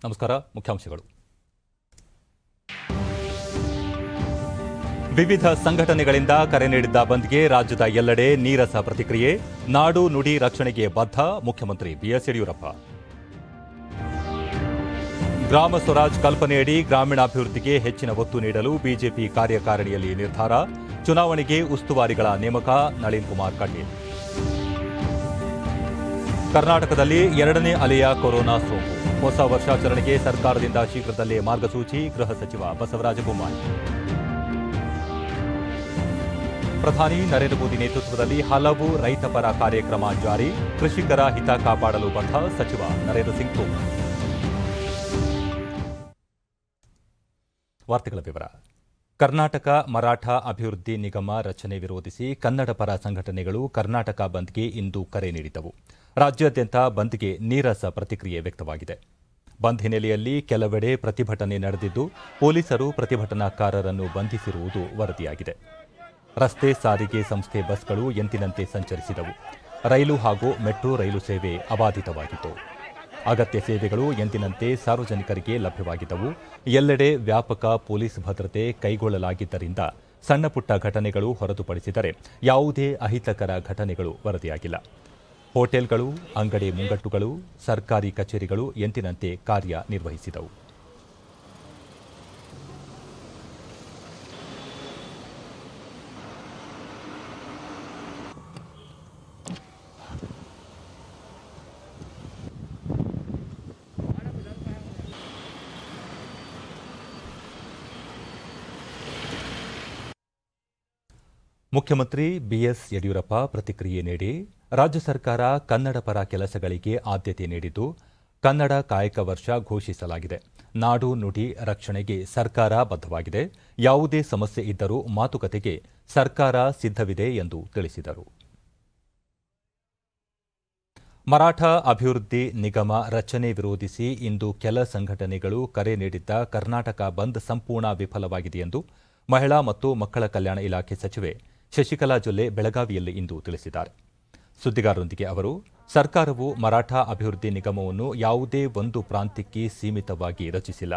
ನಮಸ್ಕಾರ. ಮುಖ್ಯಾಂಶಗಳು. ವಿವಿಧ ಸಂಘಟನೆಗಳಿಂದ ಕರೆ ನೀಡಿದ್ದ ಬಂದ್ಗೆ ರಾಜ್ಯದ ಎಲ್ಲೆಡೆ ನೀರಸ ಪ್ರತಿಕ್ರಿಯೆ. ನಾಡು ನುಡಿ ರಕ್ಷಣೆಗೆ ಬದ್ಧ ಮುಖ್ಯಮಂತ್ರಿ ಬಿಎಸ್ ಯಡಿಯೂರಪ್ಪ. ಗ್ರಾಮ ಸ್ವರಾಜ್ ಕಲ್ಪನೆಯಡಿ ಗ್ರಾಮೀಣಾಭಿವೃದ್ಧಿಗೆ ಹೆಚ್ಚಿನ ಒತ್ತು ನೀಡಲು ಬಿಜೆಪಿ ಕಾರ್ಯಕಾರಿಣಿಯಲ್ಲಿ ನಿರ್ಧಾರ. ಚುನಾವಣೆಗೆ ಉಸ್ತುವಾರಿಗಳ ನೇಮಕ. ನಳಿನ್ ಕುಮಾರ್ ಕಟೀಲ್. ಕರ್ನಾಟಕದಲ್ಲಿ ಎರಡನೇ ಅಲೆಯ ಕೊರೋನಾ ಸೋಂಕು. ಹೊಸ ವರ್ಷಾಚರಣೆಗೆ ಸರ್ಕಾರದಿಂದ ಶೀಘ್ರದಲ್ಲೇ ಮಾರ್ಗಸೂಚಿ. ಗೃಹ ಸಚಿವ ಬಸವರಾಜ ಬೊಮ್ಮಾಯಿ. ಪ್ರಧಾನಿ ನರೇಂದ್ರ ಮೋದಿ ನೇತೃತ್ವದಲ್ಲಿ ಹಲವು ರೈತಪರ ಕಾರ್ಯಕ್ರಮ ಜಾರಿ. ಕೃಷಿಕರ ಹಿತ ಕಾಪಾಡಲು ಬದ್ಧ ಸಚಿವ ನರೇಂದ್ರ ಸಿಂಗ್ ತೋಮರ್. ವಾರ್ತೆಗಳ ವಿವರ. ಕರ್ನಾಟಕ ಮರಾಠ ಅಭಿವೃದ್ಧಿ ನಿಗಮ ರಚನೆ ವಿರೋಧಿಸಿ ಕನ್ನಡ ಪರ ಸಂಘಟನೆಗಳು ಕರ್ನಾಟಕ ಬಂದ್ಗೆ ಇಂದು ಕರೆ ನೀಡಿದ್ದವು. ರಾಜ್ಯಾದ್ಯಂತ ಬಂದ್ಗೆ ನೀರಸ ಪ್ರತಿಕ್ರಿಯೆ ವ್ಯಕ್ತವಾಗಿದೆ. ಬಂದ್ ಹಿನ್ನೆಲೆಯಲ್ಲಿ ಕೆಲವೆಡೆ ಪ್ರತಿಭಟನೆ ನಡೆದಿದ್ದು, ಪೊಲೀಸರು ಪ್ರತಿಭಟನಾಕಾರರನ್ನು ಬಂಧಿಸಿರುವುದು ವರದಿಯಾಗಿದೆ. ರಸ್ತೆ ಸಾರಿಗೆ ಸಂಸ್ಥೆ ಬಸ್ಗಳು ಎಂದಿನಂತೆ ಸಂಚರಿಸಿದವು. ರೈಲು ಹಾಗೂ ಮೆಟ್ರೋ ರೈಲು ಸೇವೆ ಅಬಾಧಿತವಾಗಿತ್ತು. ಅಗತ್ಯ ಸೇವೆಗಳು ಎಂದಿನಂತೆ ಸಾರ್ವಜನಿಕರಿಗೆ ಲಭ್ಯವಾಗಿದ್ದವು. ಎಲ್ಲೆಡೆ ವ್ಯಾಪಕ ಪೊಲೀಸ್ ಭದ್ರತೆ ಕೈಗೊಳ್ಳಲಾಗಿದ್ದರಿಂದ ಸಣ್ಣಪುಟ್ಟ ಘಟನೆಗಳು ಹೊರತುಪಡಿಸಿದರೆ ಯಾವುದೇ ಅಹಿತಕರ ಘಟನೆಗಳು ವರದಿಯಾಗಿಲ್ಲ. ಹೋಟೆಲ್ಗಳು, ಅಂಗಡಿ ಮುಂಗಟ್ಟುಗಳು, ಸರ್ಕಾರಿ ಕಚೇರಿಗಳು ಎಂದಿನಂತೆ ಕಾರ್ಯನಿರ್ವಹಿಸಿದವು. ಮುಖ್ಯಮಂತ್ರಿ ಬಿಎಸ್ ಯಡಿಯೂರಪ್ಪ ಪ್ರತಿಕ್ರಿಯೆ ನೀಡಿ, ರಾಜ್ಯ ಸರ್ಕಾರ ಕನ್ನಡ ಪರ ಕೆಲಸಗಳಿಗೆ ಆದ್ಯತೆ ನೀಡಿದ್ದು, ಕನ್ನಡ ಕಾಯಕ ವರ್ಷ ಘೋಷಿಸಲಾಗಿದೆ. ನಾಡು ನುಡಿ ರಕ್ಷಣೆಗೆ ಸರ್ಕಾರ ಬದ್ಧವಾಗಿದೆ. ಯಾವುದೇ ಸಮಸ್ಯೆ ಇದ್ದರೂ ಮಾತುಕತೆಗೆ ಸರ್ಕಾರ ಸಿದ್ಧವಿದೆ ಎಂದು ತಿಳಿಸಿದರು. ಮರಾಠ ಅಭಿವೃದ್ಧಿ ನಿಗಮ ರಚನೆ ವಿರೋಧಿಸಿ ಇಂದು ಕೆಲ ಸಂಘಟನೆಗಳು ಕರೆ ನೀಡಿದ್ದ ಕರ್ನಾಟಕ ಬಂದ್ ಸಂಪೂರ್ಣ ವಿಫಲವಾಗಿದೆ ಎಂದು ಮಹಿಳಾ ಮತ್ತು ಮಕ್ಕಳ ಕಲ್ಯಾಣ ಇಲಾಖೆ ಸಚಿವೆ ಶಶಿಕಲಾ ಜೊಲ್ಲೆ ಬೆಳಗಾವಿಯಲ್ಲಿ ಇಂದು ತಿಳಿಸಿದ್ದಾರೆ. ಸುದ್ದಿಗಾರರೊಂದಿಗೆ ಅವರು, ಸರ್ಕಾರವು ಮರಾಠ ಅಭಿವೃದ್ಧಿ ನಿಗಮವನ್ನು ಯಾವುದೇ ಒಂದು ಪ್ರಾಂತ್ಯಕ್ಕೆ ಸೀಮಿತವಾಗಿ ರಚಿಸಿಲ್ಲ.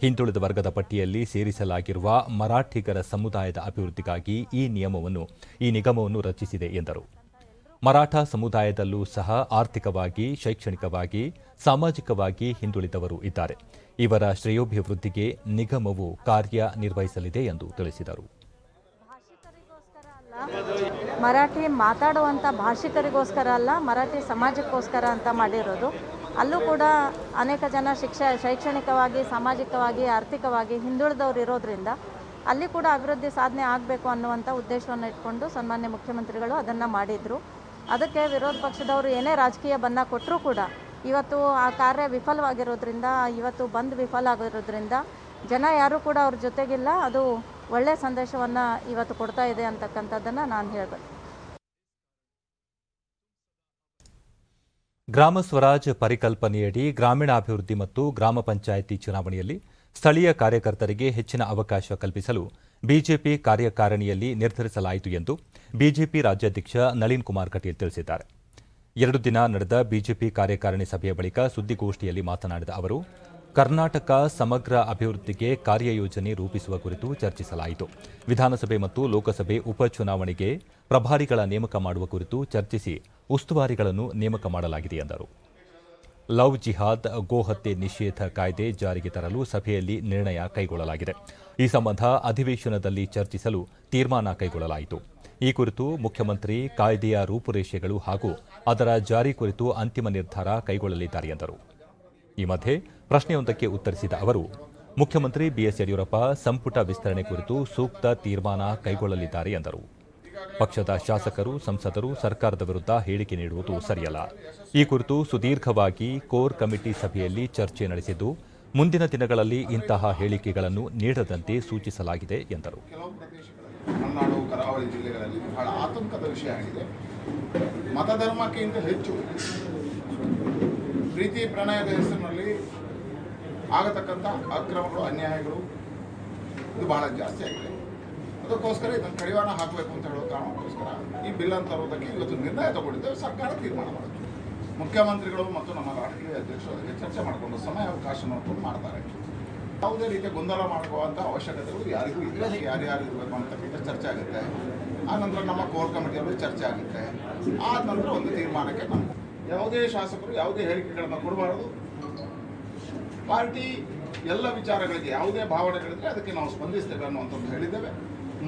ಹಿಂದುಳಿದ ವರ್ಗದ ಪಟ್ಟಿಯಲ್ಲಿ ಸೇರಿಸಲಾಗಿರುವ ಮರಾಠಿಗರ ಸಮುದಾಯದ ಅಭಿವೃದ್ಧಿಗಾಗಿ ಈ ನಿಗಮವನ್ನು ರಚಿಸಿದೆ ಎಂದರು. ಮರಾಠ ಸಮುದಾಯದಲ್ಲೂ ಸಹ ಆರ್ಥಿಕವಾಗಿ, ಶೈಕ್ಷಣಿಕವಾಗಿ, ಸಾಮಾಜಿಕವಾಗಿ ಹಿಂದುಳಿದವರು ಇದ್ದಾರೆ. ಇವರ ಶ್ರೇಯೋಭಿವೃದ್ಧಿಗೆ ನಿಗಮವು ಕಾರ್ಯನಿರ್ವಹಿಸಲಿದೆ ಎಂದು ತಿಳಿಸಿದರು. ಮರಾಠಿ ಮಾತಾಡುವಂಥ ಭಾಷಿಕರಿಗೋಸ್ಕರ ಅಲ್ಲ, ಮರಾಠಿ ಸಮಾಜಕ್ಕೋಸ್ಕರ ಅಂತ ಮಾಡಿರೋದು. ಅಲ್ಲೂ ಕೂಡ ಅನೇಕ ಜನ ಶೈಕ್ಷಣಿಕವಾಗಿ, ಸಾಮಾಜಿಕವಾಗಿ, ಆರ್ಥಿಕವಾಗಿ ಹಿಂದುಳಿದವರು ಇರೋದ್ರಿಂದ ಅಲ್ಲಿ ಕೂಡ ಅಭಿವೃದ್ಧಿ ಸಾಧನೆ ಆಗಬೇಕು ಅನ್ನುವಂಥ ಉದ್ದೇಶವನ್ನು ಇಟ್ಕೊಂಡು ಸನ್ಮಾನ್ಯ ಮುಖ್ಯಮಂತ್ರಿಗಳು ಅದನ್ನು ಮಾಡಿದರು. ಅದಕ್ಕೆ ವಿರೋಧ ಪಕ್ಷದವರು ಏನೇ ರಾಜಕೀಯ ಬಣ್ಣ ಕೊಟ್ಟರೂ ಕೂಡ ಇವತ್ತು ಆ ಕಾರ್ಯ ವಿಫಲವಾಗಿರೋದ್ರಿಂದ, ಇವತ್ತು ಬಂದ್ ವಿಫಲ ಆಗಿರೋದ್ರಿಂದ ಜನ ಯಾರೂ ಕೂಡ ಅವ್ರ ಜೊತೆಗಿಲ್ಲ. ಅದು ಒಳ್ಳೆಯ ಸಂದೇಶವನ್ನು ಇವತ್ತು ಕೊಡ್ತಾ ಇದೆ ಅಂತಕ್ಕಂಥದ್ದನ್ನು ನಾನು ಹೇಳಬೇಕು. ಗ್ರಾಮ ಸ್ವರಾಜ್ ಪರಿಕಲ್ಪನೆಯಡಿ ಗ್ರಾಮೀಣಾಭಿವೃದ್ಧಿ ಮತ್ತು ಗ್ರಾಮ ಪಂಚಾಯಿತಿ ಚುನಾವಣೆಯಲ್ಲಿ ಸ್ಥಳೀಯ ಕಾರ್ಯಕರ್ತರಿಗೆ ಹೆಚ್ಚಿನ ಅವಕಾಶ ಕಲ್ಪಿಸಲು ಬಿಜೆಪಿ ಕಾರ್ಯಕಾರಿಣಿಯಲ್ಲಿ ನಿರ್ಧರಿಸಲಾಯಿತು ಎಂದು ಬಿಜೆಪಿ ರಾಜ್ಯಾಧ್ಯಕ್ಷ ನಳಿನ್ ಕುಮಾರ್ ಕಟೀಲ್ ತಿಳಿಸಿದ್ದಾರೆ. 2 ದಿನ ನಡೆದ ಬಿಜೆಪಿ ಕಾರ್ಯಕಾರಿಣಿ ಸಭೆಯ ಬಳಿಕ ಸುದ್ದಿಗೋಷ್ಠಿಯಲ್ಲಿ ಮಾತನಾಡಿದ ಅವರು, ಕರ್ನಾಟಕ ಸಮಗ್ರ ಅಭಿವೃದ್ಧಿಗೆ ಕಾರ್ಯಯೋಜನೆ ರೂಪಿಸುವ ಕುರಿತು ಚರ್ಚಿಸಲಾಯಿತು. ವಿಧಾನಸಭೆ ಮತ್ತು ಲೋಕಸಭೆ ಉಪಚುನಾವಣೆಗೆ ಪ್ರಭಾರಿಗಳ ನೇಮಕ ಮಾಡುವ ಕುರಿತು ಚರ್ಚಿಸಿ ಉಸ್ತುವಾರಿಗಳನ್ನು ನೇಮಕ ಮಾಡಲಾಗಿದೆ ಎಂದರು. ಲವ್ ಜಿಹಾದ್, ಗೋಹತ್ಯೆ ನಿಷೇಧ ಕಾಯ್ದೆ ಜಾರಿಗೆ ತರಲು ಸಭೆಯಲ್ಲಿ ನಿರ್ಣಯ ಕೈಗೊಳ್ಳಲಾಗಿದೆ. ಈ ಸಂಬಂಧ ಅಧಿವೇಶನದಲ್ಲಿ ಚರ್ಚಿಸಲು ತೀರ್ಮಾನ ಕೈಗೊಳ್ಳಲಾಯಿತು. ಈ ಕುರಿತು ಮುಖ್ಯಮಂತ್ರಿ ಕಾಯ್ದೆಯ ರೂಪುರೇಷೆಗಳು ಹಾಗೂ ಅದರ ಜಾರಿ ಕುರಿತು ಅಂತಿಮ ನಿರ್ಧಾರ ಕೈಗೊಳ್ಳಲಿದ್ದಾರೆ ಎಂದರು. ಈ ಮಧ್ಯೆ ಪ್ರಶ್ನೆಯೊಂದಕ್ಕೆ ಉತ್ತರಿಸಿದ ಅವರು, ಮುಖ್ಯಮಂತ್ರಿ ಬಿಎಸ್ ಯಡಿಯೂರಪ್ಪ ಸಂಪುಟ ವಿಸ್ತರಣೆ ಕುರಿತು ಸೂಕ್ತ ತೀರ್ಮಾನ ಕೈಗೊಳ್ಳಲಿದ್ದಾರೆ ಎಂದರು. ಪಕ್ಷದ ಶಾಸಕರು, ಸಂಸದರು ಸರ್ಕಾರದ ವಿರುದ್ಧ ಹೇಳಿಕೆ ನೀಡುವುದು ಸರಿಯಲ್ಲ. ಈ ಕುರಿತು ಸುದೀರ್ಘವಾಗಿ ಕೋರ್ ಕಮಿಟಿ ಸಭೆಯಲ್ಲಿ ಚರ್ಚೆ ನಡೆಸಿದ್ದು, ಮುಂದಿನ ದಿನಗಳಲ್ಲಿ ಇಂತಹ ಹೇಳಿಕೆಗಳನ್ನು ನೀಡದಂತೆ ಸೂಚಿಸಲಾಗಿದೆ ಎಂದರು. ಮಲೆನಾಡು, ಕರಾವಳಿ ಜಿಲ್ಲೆಗಳಲ್ಲಿ ಬಹಳ ಆತಂಕದ ವಿಷಯ ಆಗಿದೆ. ಮತಧರ್ಮಕ್ಕಿಂತ ಹೆಚ್ಚು ಪ್ರೀತಿ ಪ್ರಣಯದ ಹೆಸರಿನಲ್ಲಿ ಆಗತಕ್ಕಂಥ ಅಕ್ರಮಗಳು, ಅನ್ಯಾಯಗಳು ಇದು ಬಹಳ ಜಾಸ್ತಿ ಆಗಿದೆ. ಅದಕ್ಕೋಸ್ಕರ ಇದನ್ನು ಕಡಿವಾಣ ಹಾಕಬೇಕು ಅಂತ ಹೇಳೋ ಕಾರಣಕ್ಕೋಸ್ಕರ ಈ ಬಿಲ್ ಅಂತ ತರೋದಕ್ಕೆ ಇವತ್ತು ನಿರ್ಣಯ ತಗೊಂಡಿದ್ದೇವೆ. ಸರ್ಕಾರ ತೀರ್ಮಾನ ಮಾಡುತ್ತೆ. ಮುಖ್ಯಮಂತ್ರಿಗಳು ಮತ್ತು ನಮ್ಮ ರಾಷ್ಟ್ರೀಯ ಅಧ್ಯಕ್ಷರು ಅದಕ್ಕೆ ಚರ್ಚೆ ಮಾಡಿಕೊಂಡು ಸಮಯಾವಕಾಶ ನೋಡ್ಕೊಂಡು ಮಾಡ್ತಾರೆ. ಯಾವುದೇ ರೀತಿಯ ಗೊಂದಲ ಮಾಡುವಂಥ ಅವಶ್ಯಕತೆಗಳು ಯಾರಿಗೂ ಇಲ್ಲ. ಯಾರ್ಯಾರು ಇರಬೇಕು ಅಂತಕ್ಕಂಥ ಚರ್ಚೆ ಆಗುತ್ತೆ. ಆ ನಂತರ ನಮ್ಮ ಕೋರ್ ಕಮಿಟಿಯಲ್ಲಿ ಚರ್ಚೆ ಆಗುತ್ತೆ. ಆದ ನಂತರ ಒಂದು ತೀರ್ಮಾನಕ್ಕೆ ನಾವು ಯಾವುದೇ ಶಾಸಕರು ಯಾವುದೇ ಹೇಳಿಕೆಗಳನ್ನು ಕೊಡಬಾರದು. ಪಾರ್ಟಿ ಎಲ್ಲ ವಿಚಾರಗಳಿಗೆ ಯಾವುದೇ ಭಾವನೆಗಳಿದ್ರೆ ಅದಕ್ಕೆ ನಾವು ಸ್ಪಂದಿಸ್ತೇವೆ ಅನ್ನುವಂಥದ್ದು ಹೇಳಿದ್ದೇವೆ.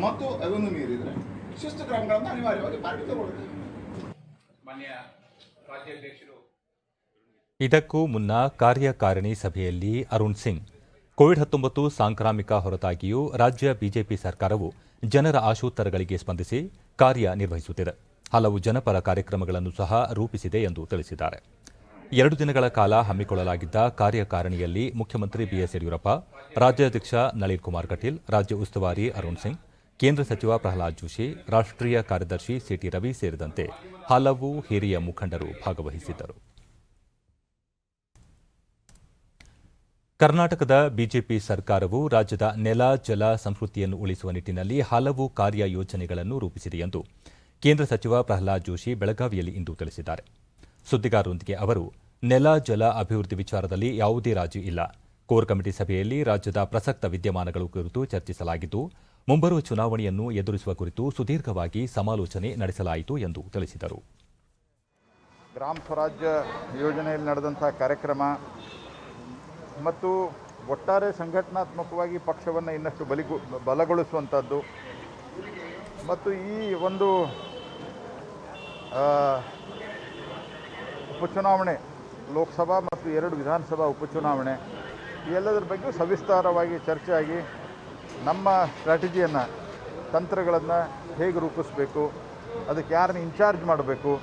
ಮತ್ತು ಅದನ್ನು ಮೀರಿದರೆ ಶಿಸ್ತು ಕ್ರಮಗಳನ್ನು ಅನಿವಾರ್ಯವಾಗಿ ಪಾರ್ಟಿ ತಗೊಳ್ಳುತ್ತೆ. ಮಾನ್ಯ ರಾಜ್ಯಾಧ್ಯಕ್ಷರು ಇದಕ್ಕೂ ಮುನ್ನ ಕಾರ್ಯಕಾರಿಣಿ ಸಭೆಯಲ್ಲಿ ಅರುಣ್ ಸಿಂಗ್ ಕೋವಿಡ್-19 ಸಾಂಕ್ರಾಮಿಕ ಹೊರತಾಗಿಯೂ ರಾಜ್ಯ ಬಿಜೆಪಿ ಸರ್ಕಾರವು ಜನರ ಆಶೋತ್ತರಗಳಿಗೆ ಸ್ಪಂದಿಸಿ ಕಾರ್ಯನಿರ್ವಹಿಸುತ್ತಿದೆ. ಹಲವು ಜನಪರ ಕಾರ್ಯಕ್ರಮಗಳನ್ನು ಸಹ ರೂಪಿಸಿದೆ ಎಂದು ತಿಳಿಸಿದ್ದಾರೆ. 2 ದಿನಗಳ ಕಾಲ ಹಮ್ಮಿಕೊಳ್ಳಲಾಗಿದ್ದ ಕಾರ್ಯಕಾರಿಣಿಯಲ್ಲಿ ಮುಖ್ಯಮಂತ್ರಿ ಬಿಎಸ್ ಯಡಿಯೂರಪ್ಪ, ರಾಜ್ಯಾಧ್ಯಕ್ಷ ನಳಿನ್ ಕುಮಾರ್ ಕಟೀಲ್, ರಾಜ್ಯ ಉಸ್ತುವಾರಿ ಅರುಣ್ ಸಿಂಗ್, ಕೇಂದ್ರ ಸಚಿವ ಪ್ರಹ್ಲಾದ್ ಜೋಶಿ, ರಾಷ್ಟ್ರೀಯ ಕಾರ್ಯದರ್ಶಿ ಸಿಟಿ ರವಿ ಸೇರಿದಂತೆ ಹಲವು ಹಿರಿಯ ಮುಖಂಡರು ಭಾಗವಹಿಸಿದ್ದರು. ಕರ್ನಾಟಕದ ಬಿಜೆಪಿ ಸರ್ಕಾರವು ರಾಜ್ಯದ ನೆಲ, ಜಲ, ಸಂಸ್ಕೃತಿಯನ್ನು ಉಳಿಸುವ ನಿಟ್ಟಿನಲ್ಲಿ ಹಲವು ಕಾರ್ಯಯೋಜನೆಗಳನ್ನು ರೂಪಿಸಿದೆ ಎಂದು ಕೇಂದ್ರ ಸಚಿವ ಪ್ರಹ್ಲಾದ್ ಜೋಶಿ ಬೆಳಗಾವಿಯಲ್ಲಿ ಇಂದು ತಿಳಿಸಿದ್ದಾರೆ. ಸುದ್ದಿಗಾರರೊಂದಿಗೆ ಅವರು, ನೆಲ, ಜಲ ಅಭಿವೃದ್ಧಿ ವಿಚಾರದಲ್ಲಿ ಯಾವುದೇ ರಾಜಿ ಇಲ್ಲ. ಕೋರ್ ಕಮಿಟಿ ಸಭೆಯಲ್ಲಿ ರಾಜ್ಯದ ಪ್ರಸಕ್ತ ವಿದ್ಯಮಾನಗಳ ಕುರಿತು ಚರ್ಚಿಸಲಾಗಿದ್ದು, ಮುಂಬರುವ ಚುನಾವಣೆಯನ್ನು ಎದುರಿಸುವ ಕುರಿತು ಸುದೀರ್ಘವಾಗಿ ಸಮಾಲೋಚನೆ ನಡೆಸಲಾಯಿತು ಎಂದು ತಿಳಿಸಿದರು. ಗ್ರಾಮ ಸ್ವರಾಜ್ಯ ಯೋಜನೆಯಲ್ಲಿ ನಡೆದಂಥ ಕಾರ್ಯಕ್ರಮ ಮತ್ತು ಒಟ್ಟಾರೆ ಸಂಘಟನಾತ್ಮಕವಾಗಿ ಪಕ್ಷವನ್ನು ಇನ್ನಷ್ಟು ಬಲಗೊಳಿಸುವಂಥದ್ದು ಮತ್ತು ಈ ಒಂದು ಉಪಚುನಾವಣೆ, ಲೋಕಸಭಾ ಮತ್ತು 2 ವಿಧಾನಸಭಾ ಉಪಚುನಾವಣೆ, ಈ ಎಲ್ಲದರ ಬಗ್ಗೆ ಸವಿಸ್ತಾರವಾಗಿ ಚರ್ಚೆಯಾಗಿ ನಮ್ಮ ಸ್ಟ್ರಾಟಜಿಯನ್ನು, ತಂತ್ರಗಳನ್ನು ಹೇಗೆ ರೂಪಿಸಬೇಕು, ಅದಕ್ಕೆ ಯಾರನ್ನ ಇನ್ಚಾರ್ಜ್ ಮಾಡಬೇಕು,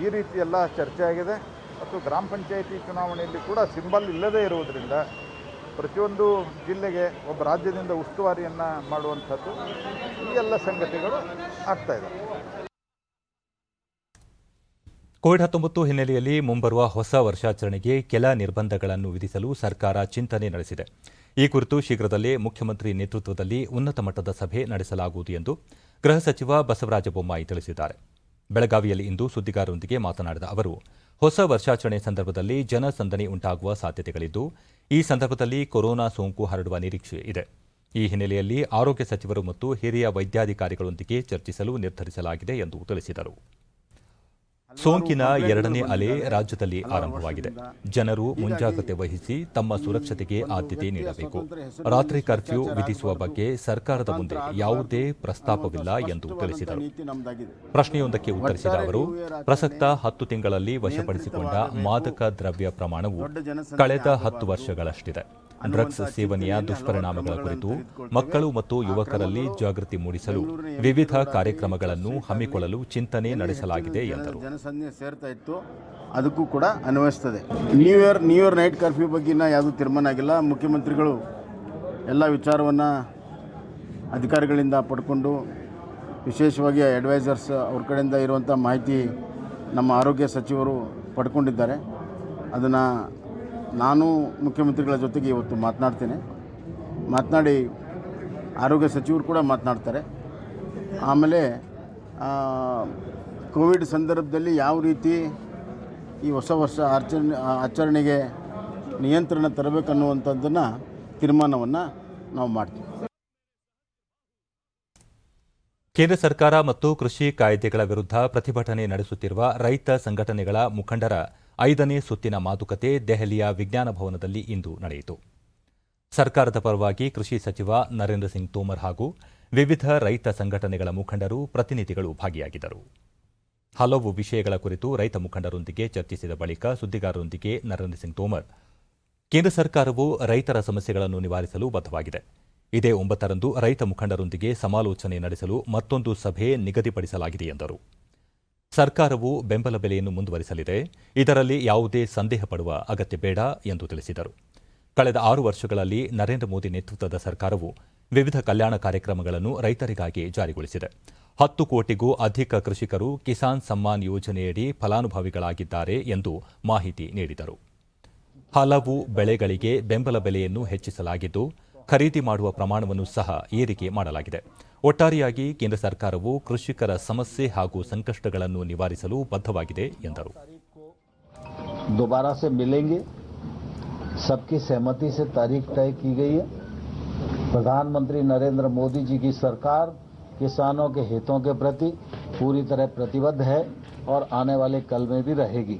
ಈ ರೀತಿ ಎಲ್ಲ ಚರ್ಚೆ ಆಗಿದೆ. ಮತ್ತು ಗ್ರಾಮ ಪಂಚಾಯಿತಿ ಚುನಾವಣೆಯಲ್ಲಿ ಕೂಡ ಸಿಂಬಲ್ ಇಲ್ಲದೇ ಇರುವುದರಿಂದ ಪ್ರತಿಯೊಂದು ಜಿಲ್ಲೆಗೆ ಒಬ್ಬ ರಾಜ್ಯದಿಂದ ಉಸ್ತುವಾರಿಯನ್ನು ಮಾಡುವಂಥದ್ದು, ಈ ಎಲ್ಲ ಸಂಗತಿಗಳು ಆಗ್ತಾ ಇದೆ. ಕೋವಿಡ್-19 ಹಿನ್ನೆಲೆಯಲ್ಲಿ ಮುಂಬರುವ ಹೊಸ ವರ್ಷಾಚರಣೆಗೆ ಕೆಲ ನಿರ್ಬಂಧಗಳನ್ನು ವಿಧಿಸಲು ಸರ್ಕಾರ ಚಿಂತನೆ ನಡೆಸಿದೆ. ಈ ಕುರಿತು ಶೀಘ್ರದಲ್ಲೇ ಮುಖ್ಯಮಂತ್ರಿ ನೇತೃತ್ವದಲ್ಲಿ ಉನ್ನತ ಮಟ್ಟದ ಸಭೆ ನಡೆಸಲಾಗುವುದು ಎಂದು ಗೃಹ ಸಚಿವ ಬಸವರಾಜ ಬೊಮ್ಮಾಯಿ ತಿಳಿಸಿದ್ದಾರೆ. ಬೆಳಗಾವಿಯಲ್ಲಿ ಇಂದು ಸುದ್ದಿಗಾರರೊಂದಿಗೆ ಮಾತನಾಡಿದ ಅವರು, ಹೊಸ ವರ್ಷಾಚರಣೆ ಸಂದರ್ಭದಲ್ಲಿ ಜನಸಂದಣಿ ಉಂಟಾಗುವ ಸಾಧ್ಯತೆಗಳಿದ್ದು, ಈ ಸಂದರ್ಭದಲ್ಲಿ ಕೊರೋನಾ ಸೋಂಕು ಹರಡುವ ನಿರೀಕ್ಷೆ ಇದೆ. ಈ ಹಿನ್ನೆಲೆಯಲ್ಲಿ ಆರೋಗ್ಯ ಸಚಿವರು ಮತ್ತು ಹಿರಿಯ ವೈದ್ಯಾಧಿಕಾರಿಗಳೊಂದಿಗೆ ಚರ್ಚಿಸಲು ನಿರ್ಧರಿಸಲಾಗಿದೆ ಎಂದು ತಿಳಿಸಿದರು. ಸೋಂಕಿನ 2ನೇ ಅಲೆ ರಾಜ್ಯದಲ್ಲಿ ಆರಂಭವಾಗಿದೆ. ಜನರು ಮುಂಜಾಗ್ರತೆ ವಹಿಸಿ ತಮ್ಮ ಸುರಕ್ಷತೆಗೆ ಆದ್ಯತೆ ನೀಡಬೇಕು. ರಾತ್ರಿ ಕರ್ಫ್ಯೂ ವಿಧಿಸುವ ಬಗ್ಗೆ ಸರ್ಕಾರದ ಮುಂದೆ ಯಾವುದೇ ಪ್ರಸ್ತಾಪವಿಲ್ಲ ಎಂದು ತಿಳಿಸಿದರು. ಪ್ರಶ್ನೆಯೊಂದಕ್ಕೆ ಉತ್ತರಿಸಿದ ಅವರು, ಪ್ರಸಕ್ತ 10 ತಿಂಗಳಲ್ಲಿ ವಶಪಡಿಸಿಕೊಂಡ ಮಾದಕ ದ್ರವ್ಯ ಪ್ರಮಾಣವು ಕಳೆದ 10 ವರ್ಷಗಳಷ್ಟಿದೆ. ಡ್ರಗ್ಸ್ ಸೇವನೆಯ ದುಷ್ಪರಿಣಾಮಗಳ ಕುರಿತು ಮಕ್ಕಳು ಮತ್ತು ಯುವಕರಲ್ಲಿ ಜಾಗೃತಿ ಮೂಡಿಸಲು ವಿವಿಧ ಕಾರ್ಯಕ್ರಮಗಳನ್ನು ಹಮ್ಮಿಕೊಳ್ಳಲು ಚಿಂತನೆ ನಡೆಸಲಾಗಿದೆ ಎಂದರು. ಸೇರ್ತಾ ಇತ್ತು, ಅದಕ್ಕೂ ಕೂಡ ಅನ್ವಯಿಸ್ತದೆ. ನ್ಯೂ ಇಯರ್ ನೈಟ್ ಕರ್ಫ್ಯೂ ಬಗ್ಗೆ ಯಾವುದೂ ತೀರ್ಮಾನ ಆಗಿಲ್ಲ. ಮುಖ್ಯಮಂತ್ರಿಗಳು ಎಲ್ಲ ವಿಚಾರವನ್ನು ಅಧಿಕಾರಿಗಳಿಂದ ಪಡ್ಕೊಂಡು, ವಿಶೇಷವಾಗಿ ಅಡ್ವೈಸರ್ಸ್ ಅವ್ರ ಕಡೆಯಿಂದ ಇರುವಂಥ ಮಾಹಿತಿ ನಮ್ಮ ಆರೋಗ್ಯ ಸಚಿವರು ಪಡ್ಕೊಂಡಿದ್ದಾರೆ. ಅದನ್ನು ನಾನು ಮುಖ್ಯಮಂತ್ರಿಗಳ ಜೊತೆಗೆ ಇವತ್ತು ಮಾತನಾಡಿ ಆರೋಗ್ಯ ಸಚಿವರು ಕೂಡ ಮಾತನಾಡ್ತಾರೆ. ಆಮೇಲೆ ಕೋವಿಡ್ ಸಂದರ್ಭದಲ್ಲಿ ಯಾವ ರೀತಿ ಈ ಹೊಸ ವರ್ಷ ಆಚರಣೆಗೆ ನಿಯಂತ್ರಣ ತರಬೇಕನ್ನುವಂಥದ್ದನ್ನು ತೀರ್ಮಾನವನ್ನು ನಾವು ಮಾಡ್ತೀವಿ. ಕೇಂದ್ರ ಸರ್ಕಾರ ಮತ್ತು ಕೃಷಿ ಕಾಯ್ದೆಗಳ ವಿರುದ್ಧ ಪ್ರತಿಭಟನೆ ನಡೆಸುತ್ತಿರುವ ರೈತ ಸಂಘಟನೆಗಳ ಮುಖಂಡರ 5ನೇ ಸುತ್ತಿನ ಮಾತುಕತೆ ದೆಹಲಿಯ ವಿಜ್ಞಾನ ಭವನದಲ್ಲಿ ಇಂದು ನಡೆಯಿತು. ಸರ್ಕಾರದ ಪರವಾಗಿ ಕೃಷಿ ಸಚಿವ ನರೇಂದ್ರ ಸಿಂಗ್ ತೋಮರ್ ಹಾಗೂ ವಿವಿಧ ರೈತ ಸಂಘಟನೆಗಳ ಮುಖಂಡರು, ಪ್ರತಿನಿಧಿಗಳು ಭಾಗಿಯಾಗಿದ್ದರು. ಹಲವು ವಿಷಯಗಳ ಕುರಿತು ರೈತ ಮುಖಂಡರೊಂದಿಗೆ ಚರ್ಚಿಸಿದ ಬಳಿಕ ಸುದ್ದಿಗಾರರೊಂದಿಗೆ ನರೇಂದ್ರ ಸಿಂಗ್ ತೋಮರ್, ಕೇಂದ್ರ ಸರ್ಕಾರವು ರೈತರ ಸಮಸ್ಯೆಗಳನ್ನು ನಿವಾರಿಸಲು ಬದ್ಧವಾಗಿದೆ. ಇದೇ 9ರಂದು ರೈತ ಮುಖಂಡರೊಂದಿಗೆ ಸಮಾಲೋಚನೆ ನಡೆಸಲು ಮತ್ತೊಂದು ಸಭೆ ನಿಗದಿಪಡಿಸಲಾಗಿದೆ ಎಂದರು. ಸರ್ಕಾರವು ಬೆಂಬಲ ಬೆಲೆಯನ್ನು ಮುಂದುವರಿಸಲಿದೆ, ಇದರಲ್ಲಿ ಯಾವುದೇ ಸಂದೇಹ ಪಡುವ ಅಗತ್ಯ ಬೇಡ ಎಂದು ತಿಳಿಸಿದರು. ಕಳೆದ 6 ವರ್ಷಗಳಲ್ಲಿ ನರೇಂದ್ರ ಮೋದಿ ನೇತೃತ್ವದ ಸರ್ಕಾರವು ವಿವಿಧ ಕಲ್ಯಾಣ ಕಾರ್ಯಕ್ರಮಗಳನ್ನು ರೈತರಿಗಾಗಿ ಜಾರಿಗೊಳಿಸಿದೆ. 10 ಕೋಟಿಗೂ ಅಧಿಕ ಕೃಷಿಕರು ಕಿಸಾನ್ ಸಮ್ಮಾನ್ ಯೋಜನೆಯಡಿ ಫಲಾನುಭವಿಗಳಾಗಿದ್ದಾರೆ ಎಂದು ಮಾಹಿತಿ ನೀಡಿದರು. ಹಲವು ಬೆಳೆಗಳಿಗೆ ಬೆಂಬಲ ಬೆಲೆಯನ್ನು ಹೆಚ್ಚಿಸಲಾಗಿದ್ದು, ಖರೀದಿ ಮಾಡುವ ಪ್ರಮಾಣವನ್ನು ಸಹ ಏರಿಕೆ ಮಾಡಲಾಗಿದೆ. ಒಟ್ಟಾರೆಯಾಗಿ ಕೇಂದ್ರ ಸರ್ಕಾರವು ಕೃಷಿಕರ ಸಮಸ್ಯೆ ಹಾಗೂ ಸಂಕಷ್ಟಗಳನ್ನು ನಿವಾರಿಸಲು ಬದ್ಧವಾಗಿದೆ ಎಂದರು. दोबारा से मिलेंगे। सबकी सहमति से तारीख तय की गई है। प्रधानमंत्री नरेंद्र मोदी जी की सरकार किसानों के हितों के प्रति पूरी तरह प्रतिबद्ध है और आने वाले कल में भी रहेगी।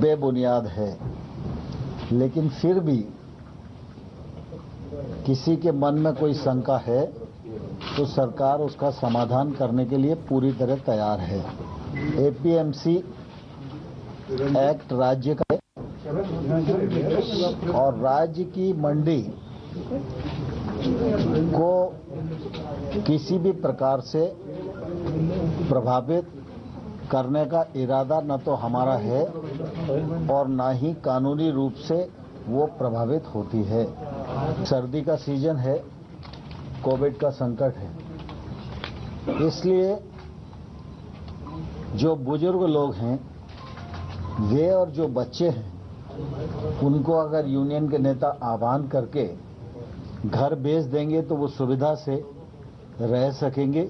बेबुनियाद है, लेकिन फिर भी किसी के मन में कोई शंका है तो सरकार उसका समाधान करने के लिए पूरी तरह तैयार है। एपीएमसी एक्ट राज्य का है और राज्य की मंडी को किसी भी प्रकार से प्रभावित करने का इरादा न तो हमारा है और न ही कानूनी रूप से वो प्रभावित होती है। सर्दी का सीजन है, कोविड का संकट है, इसलिए जो बुजुर्ग लोग हैं वे और जो बच्चे हैं उनको अगर यूनियन के नेता आह्वान करके घर भेज देंगे तो वो सुविधा से रह सकेंगे।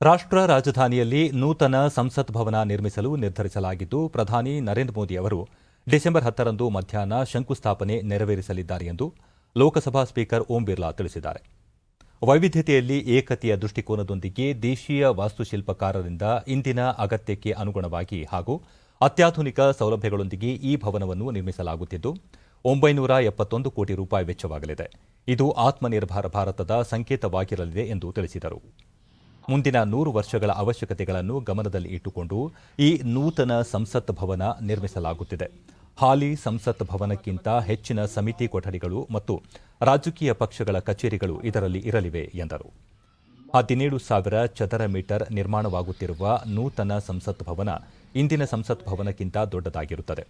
ರಾಷ್ಟ್ರ ರಾಜಧಾನಿಯಲ್ಲಿ ನೂತನ ಸಂಸತ್ ಭವನ ನಿರ್ಮಿಸಲು ನಿರ್ಧರಿಸಲಾಗಿದ್ದು, ಪ್ರಧಾನಿ ನರೇಂದ್ರ ಮೋದಿ ಅವರು ಡಿಸೆಂಬರ್ 10ರಂದು ಮಧ್ಯಾಹ್ನ ಶಂಕುಸ್ಥಾಪನೆ ನೆರವೇರಿಸಲಿದ್ದಾರೆ ಎಂದು ಲೋಕಸಭಾ ಸ್ಪೀಕರ್ ಓಂ ಬಿರ್ಲಾ ತಿಳಿಸಿದ್ದಾರೆ. ವೈವಿಧ್ಯತೆಯಲ್ಲಿ ಏಕತೆಯ ದೃಷ್ಟಿಕೋನದೊಂದಿಗೆ ದೇಶೀಯ ವಾಸ್ತುಶಿಲ್ಪಕಾರರಿಂದ ಇಂದಿನ ಅಗತ್ಯಕ್ಕೆ ಅನುಗುಣವಾಗಿ ಹಾಗೂ ಅತ್ಯಾಧುನಿಕ ಸೌಲಭ್ಯಗಳೊಂದಿಗೆ ಈ ಭವನವನ್ನು ನಿರ್ಮಿಸಲಾಗುತ್ತಿದ್ದು, 971 ಕೋಟಿ ರೂಪಾಯಿ ವೆಚ್ಚವಾಗಲಿದೆ. ಇದು ಆತ್ಮನಿರ್ಭರ ಭಾರತದ ಸಂಕೇತವಾಗಿರಲಿದೆ ಎಂದು ತಿಳಿಸಿದರು. ಮುಂದಿನ 100 ವರ್ಷಗಳ ಅವಶ್ಯಕತೆಗಳನ್ನು ಗಮನದಲ್ಲಿ ಇಟ್ಟುಕೊಂಡು ಈ ನೂತನ ಸಂಸತ್ ಭವನ ನಿರ್ಮಿಸಲಾಗುತ್ತಿದೆ. ಹಾಲಿ ಸಂಸತ್ ಭವನಕ್ಕಿಂತ ಹೆಚ್ಚಿನ ಸಮಿತಿ ಕೊಠಡಿಗಳು ಮತ್ತು ರಾಜಕೀಯ ಪಕ್ಷಗಳ ಕಚೇರಿಗಳು ಇದರಲ್ಲಿ ಇರಲಿವೆ ಎಂದರು. 17,000 ಚದರ ಮೀಟರ್ ನಿರ್ಮಾಣವಾಗುತ್ತಿರುವ ನೂತನ ಸಂಸತ್ ಭವನ ಇಂದಿನ ಸಂಸತ್ ಭವನಕ್ಕಿಂತ ದೊಡ್ಡದಾಗಿರುತ್ತದೆ.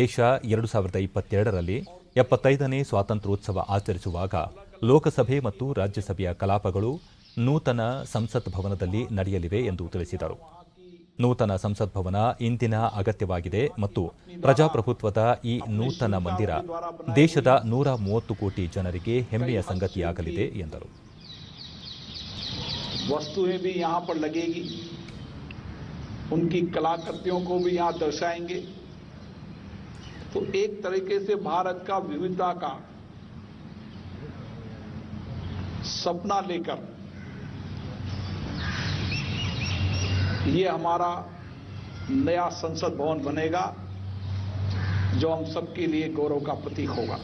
ದೇಶ 2022ರಲ್ಲಿ 75ನೇ ಸ್ವಾತಂತ್ರ್ಯೋತ್ಸವ ಆಚರಿಸುವಾಗ ಲೋಕಸಭೆ ಮತ್ತು ರಾಜ್ಯಸಭೆಯ ಕಲಾಪಗಳು ನೂತನ ಸಂಸತ್ ಭವನದಲ್ಲಿ ನಡೆಯಲಿವೆ ಎಂದು ತಿಳಿಸಿದರು. ನೂತನ ಸಂಸತ್ ಭವನ ಇಂದಿನ ಅಗತ್ಯವಾಗಿದೆ ಮತ್ತು ಪ್ರಜಾಪ್ರಭುತ್ವದ ಈ ನೂತನ ಮಂದಿರ ದೇಶದ 130 ಕೋಟಿ ಜನರಿಗೆ ಹೆಮ್ಮೆಯ ಸಂಗತಿಯಾಗಲಿದೆ ಎಂದರು. वस्तुएं भी यहाँ पर लगेगी, उनकी कलाकृतियों को भी यहाँ दर्शाएंगे। तो एक तरीके से भारत का विविधता का सपना लेकर ये हमारा नया संसद भवन बनेगा जो हम सबके लिए गौरव का प्रतीक होगा।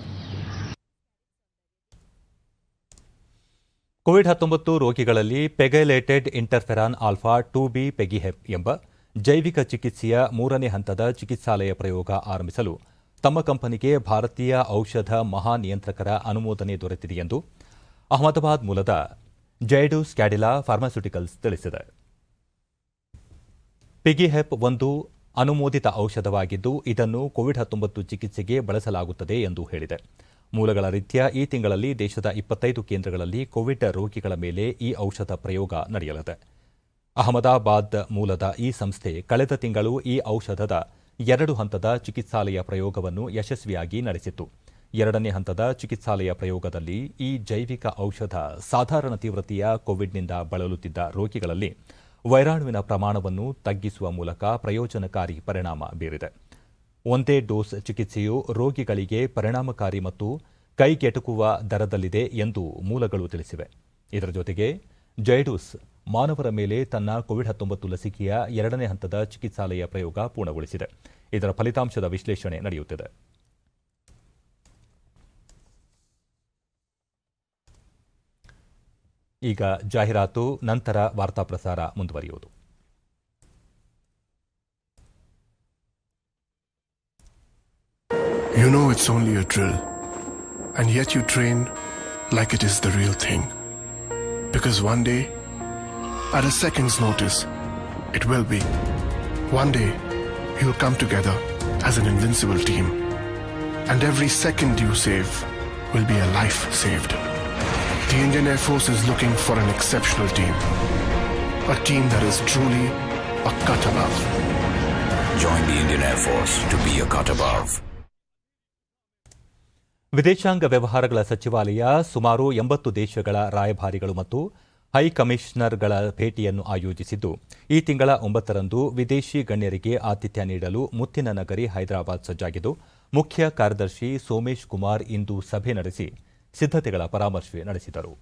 ಕೋವಿಡ್-19 ರೋಗಿಗಳಲ್ಲಿ ಪೆಗೈಲೇಟೆಡ್ ಇಂಟರ್ಫೆರಾನ್ ಆಲ್ಫಾ 2B ಪೆಗಿಹೆಪ್ ಎಂಬ ಜೈವಿಕ ಚಿಕಿತ್ಸೆಯ 3ನೇ ಹಂತದ ಚಿಕಿತ್ಸಾಲಯ ಪ್ರಯೋಗ ಆರಂಭಿಸಲು ತಮ್ಮ ಕಂಪನಿಗೆ ಭಾರತೀಯ ಔಷಧ ಮಹಾನಿಯಂತ್ರಕರ ಅನುಮೋದನೆ ದೊರೆತಿದೆ ಎಂದು ಅಹಮದಾಬಾದ್ ಮೂಲದ ಜೈಡಸ್ ಕ್ಯಾಡಿಲಾ ಫಾರ್ಮಾಸ್ಯೂಟಿಕಲ್ಸ್ ತಿಳಿಸಿದೆ. ಪೆಗಿಹೆಪ್ ಒಂದು ಅನುಮೋದಿತ ಔಷಧವಾಗಿದ್ದು ಇದನ್ನು ಕೋವಿಡ್-19 ಚಿಕಿತ್ಸೆಗೆ ಬಳಸಲಾಗುತ್ತದೆ ಎಂದು ಹೇಳಿದೆ. ಮೂಲಗಳ ರೀತ್ಯಾ ಈ ತಿಂಗಳಲ್ಲಿ ದೇಶದ 25 ಕೇಂದ್ರಗಳಲ್ಲಿ ಕೋವಿಡ್ ರೋಗಿಗಳ ಮೇಲೆ ಈ ಔಷಧ ಪ್ರಯೋಗ ನಡೆಯಲಿದೆ. ಅಹಮದಾಬಾದ್ ಮೂಲದ ಈ ಸಂಸ್ಥೆ ಕಳೆದ ತಿಂಗಳು ಈ ಔಷಧದ 2 ಹಂತದ ಚಿಕಿತ್ಸಾಲಯ ಪ್ರಯೋಗವನ್ನು ಯಶಸ್ವಿಯಾಗಿ ನಡೆಸಿತ್ತು. 2ನೇ ಹಂತದ ಚಿಕಿತ್ಸಾಲಯ ಪ್ರಯೋಗದಲ್ಲಿ ಈ ಜೈವಿಕ ಔಷಧ ಸಾಧಾರಣ ತೀವ್ರತೆಯ ಕೋವಿಡ್ನಿಂದ ಬಳಲುತ್ತಿದ್ದ ರೋಗಿಗಳಲ್ಲಿ ವೈರಾಣುವಿನ ಪ್ರಮಾಣವನ್ನು ತಗ್ಗಿಸುವ ಮೂಲಕ ಪ್ರಯೋಜನಕಾರಿ ಪರಿಣಾಮ ಬೀರಿದೆ. ಒಂದೇ ಡೋಸ್ ಚಿಕಿತ್ಸೆಯು ರೋಗಿಗಳಿಗೆ ಪರಿಣಾಮಕಾರಿ ಮತ್ತು ಕೈಗೆಟುಕುವ ದರದಲ್ಲಿದೆ ಎಂದು ಮೂಲಗಳು ತಿಳಿಸಿವೆ. ಇದರ ಜೊತೆಗೆ ಜೈಡಸ್ ಮಾನವರ ಮೇಲೆ ತನ್ನ ಕೋವಿಡ್-19 ಲಸಿಕೆಯ 2ನೇ ಹಂತದ ಚಿಕಿತ್ಸಾಲಯ ಪ್ರಯೋಗ ಪೂರ್ಣಗೊಳಿಸಿದೆ. ಇದರ ಫಲಿತಾಂಶದ ವಿಶ್ಲೇಷಣೆ ನಡೆಯುತ್ತಿದೆ. ಈಗ ಜಾಹೀರಾತು, ನಂತರ ವಾರ್ತಾ ಪ್ರಸಾರ ಮುಂದುವರಿಯುವುದು. You know it's only a drill, and yet you train like it is the real thing. Because one day, at a second's notice, it will be. One day, you'll come together as an invincible team, and every second you save will be a life saved. The Indian Air Force is looking for an exceptional team, a team that is truly a cut above. Join the Indian Air Force to be a cut above. ವಿದೇಶಾಂಗ ವ್ಯವಹಾರಗಳ ಸಚಿವಾಲಯ ಸುಮಾರು 80 ದೇಶಗಳ ರಾಯಭಾರಿಗಳು ಮತ್ತು ಹೈಕಮಿಷನರ್ಗಳ ಭೇಟಿಯನ್ನು ಆಯೋಜಿಸಿದ್ದು, ಈ ತಿಂಗಳ 9ರಂದು ವಿದೇಶಿ ಗಣ್ಯರಿಗೆ ಆತಿಥ್ಯ ನೀಡಲು ಮುತ್ತಿನ ನಗರಿ ಹೈದರಾಬಾದ್ ಸಜ್ಜಾಗಿದ್ದು, ಮುಖ್ಯ ಕಾರ್ಯದರ್ಶಿ ಸೋಮೇಶ್ ಕುಮಾರ್ ಇಂದು ಸಭೆ ನಡೆಸಿ ಸಿದ್ಧತೆಗಳ ಪರಾಮರ್ಶೆ ನಡೆಸಿದರು.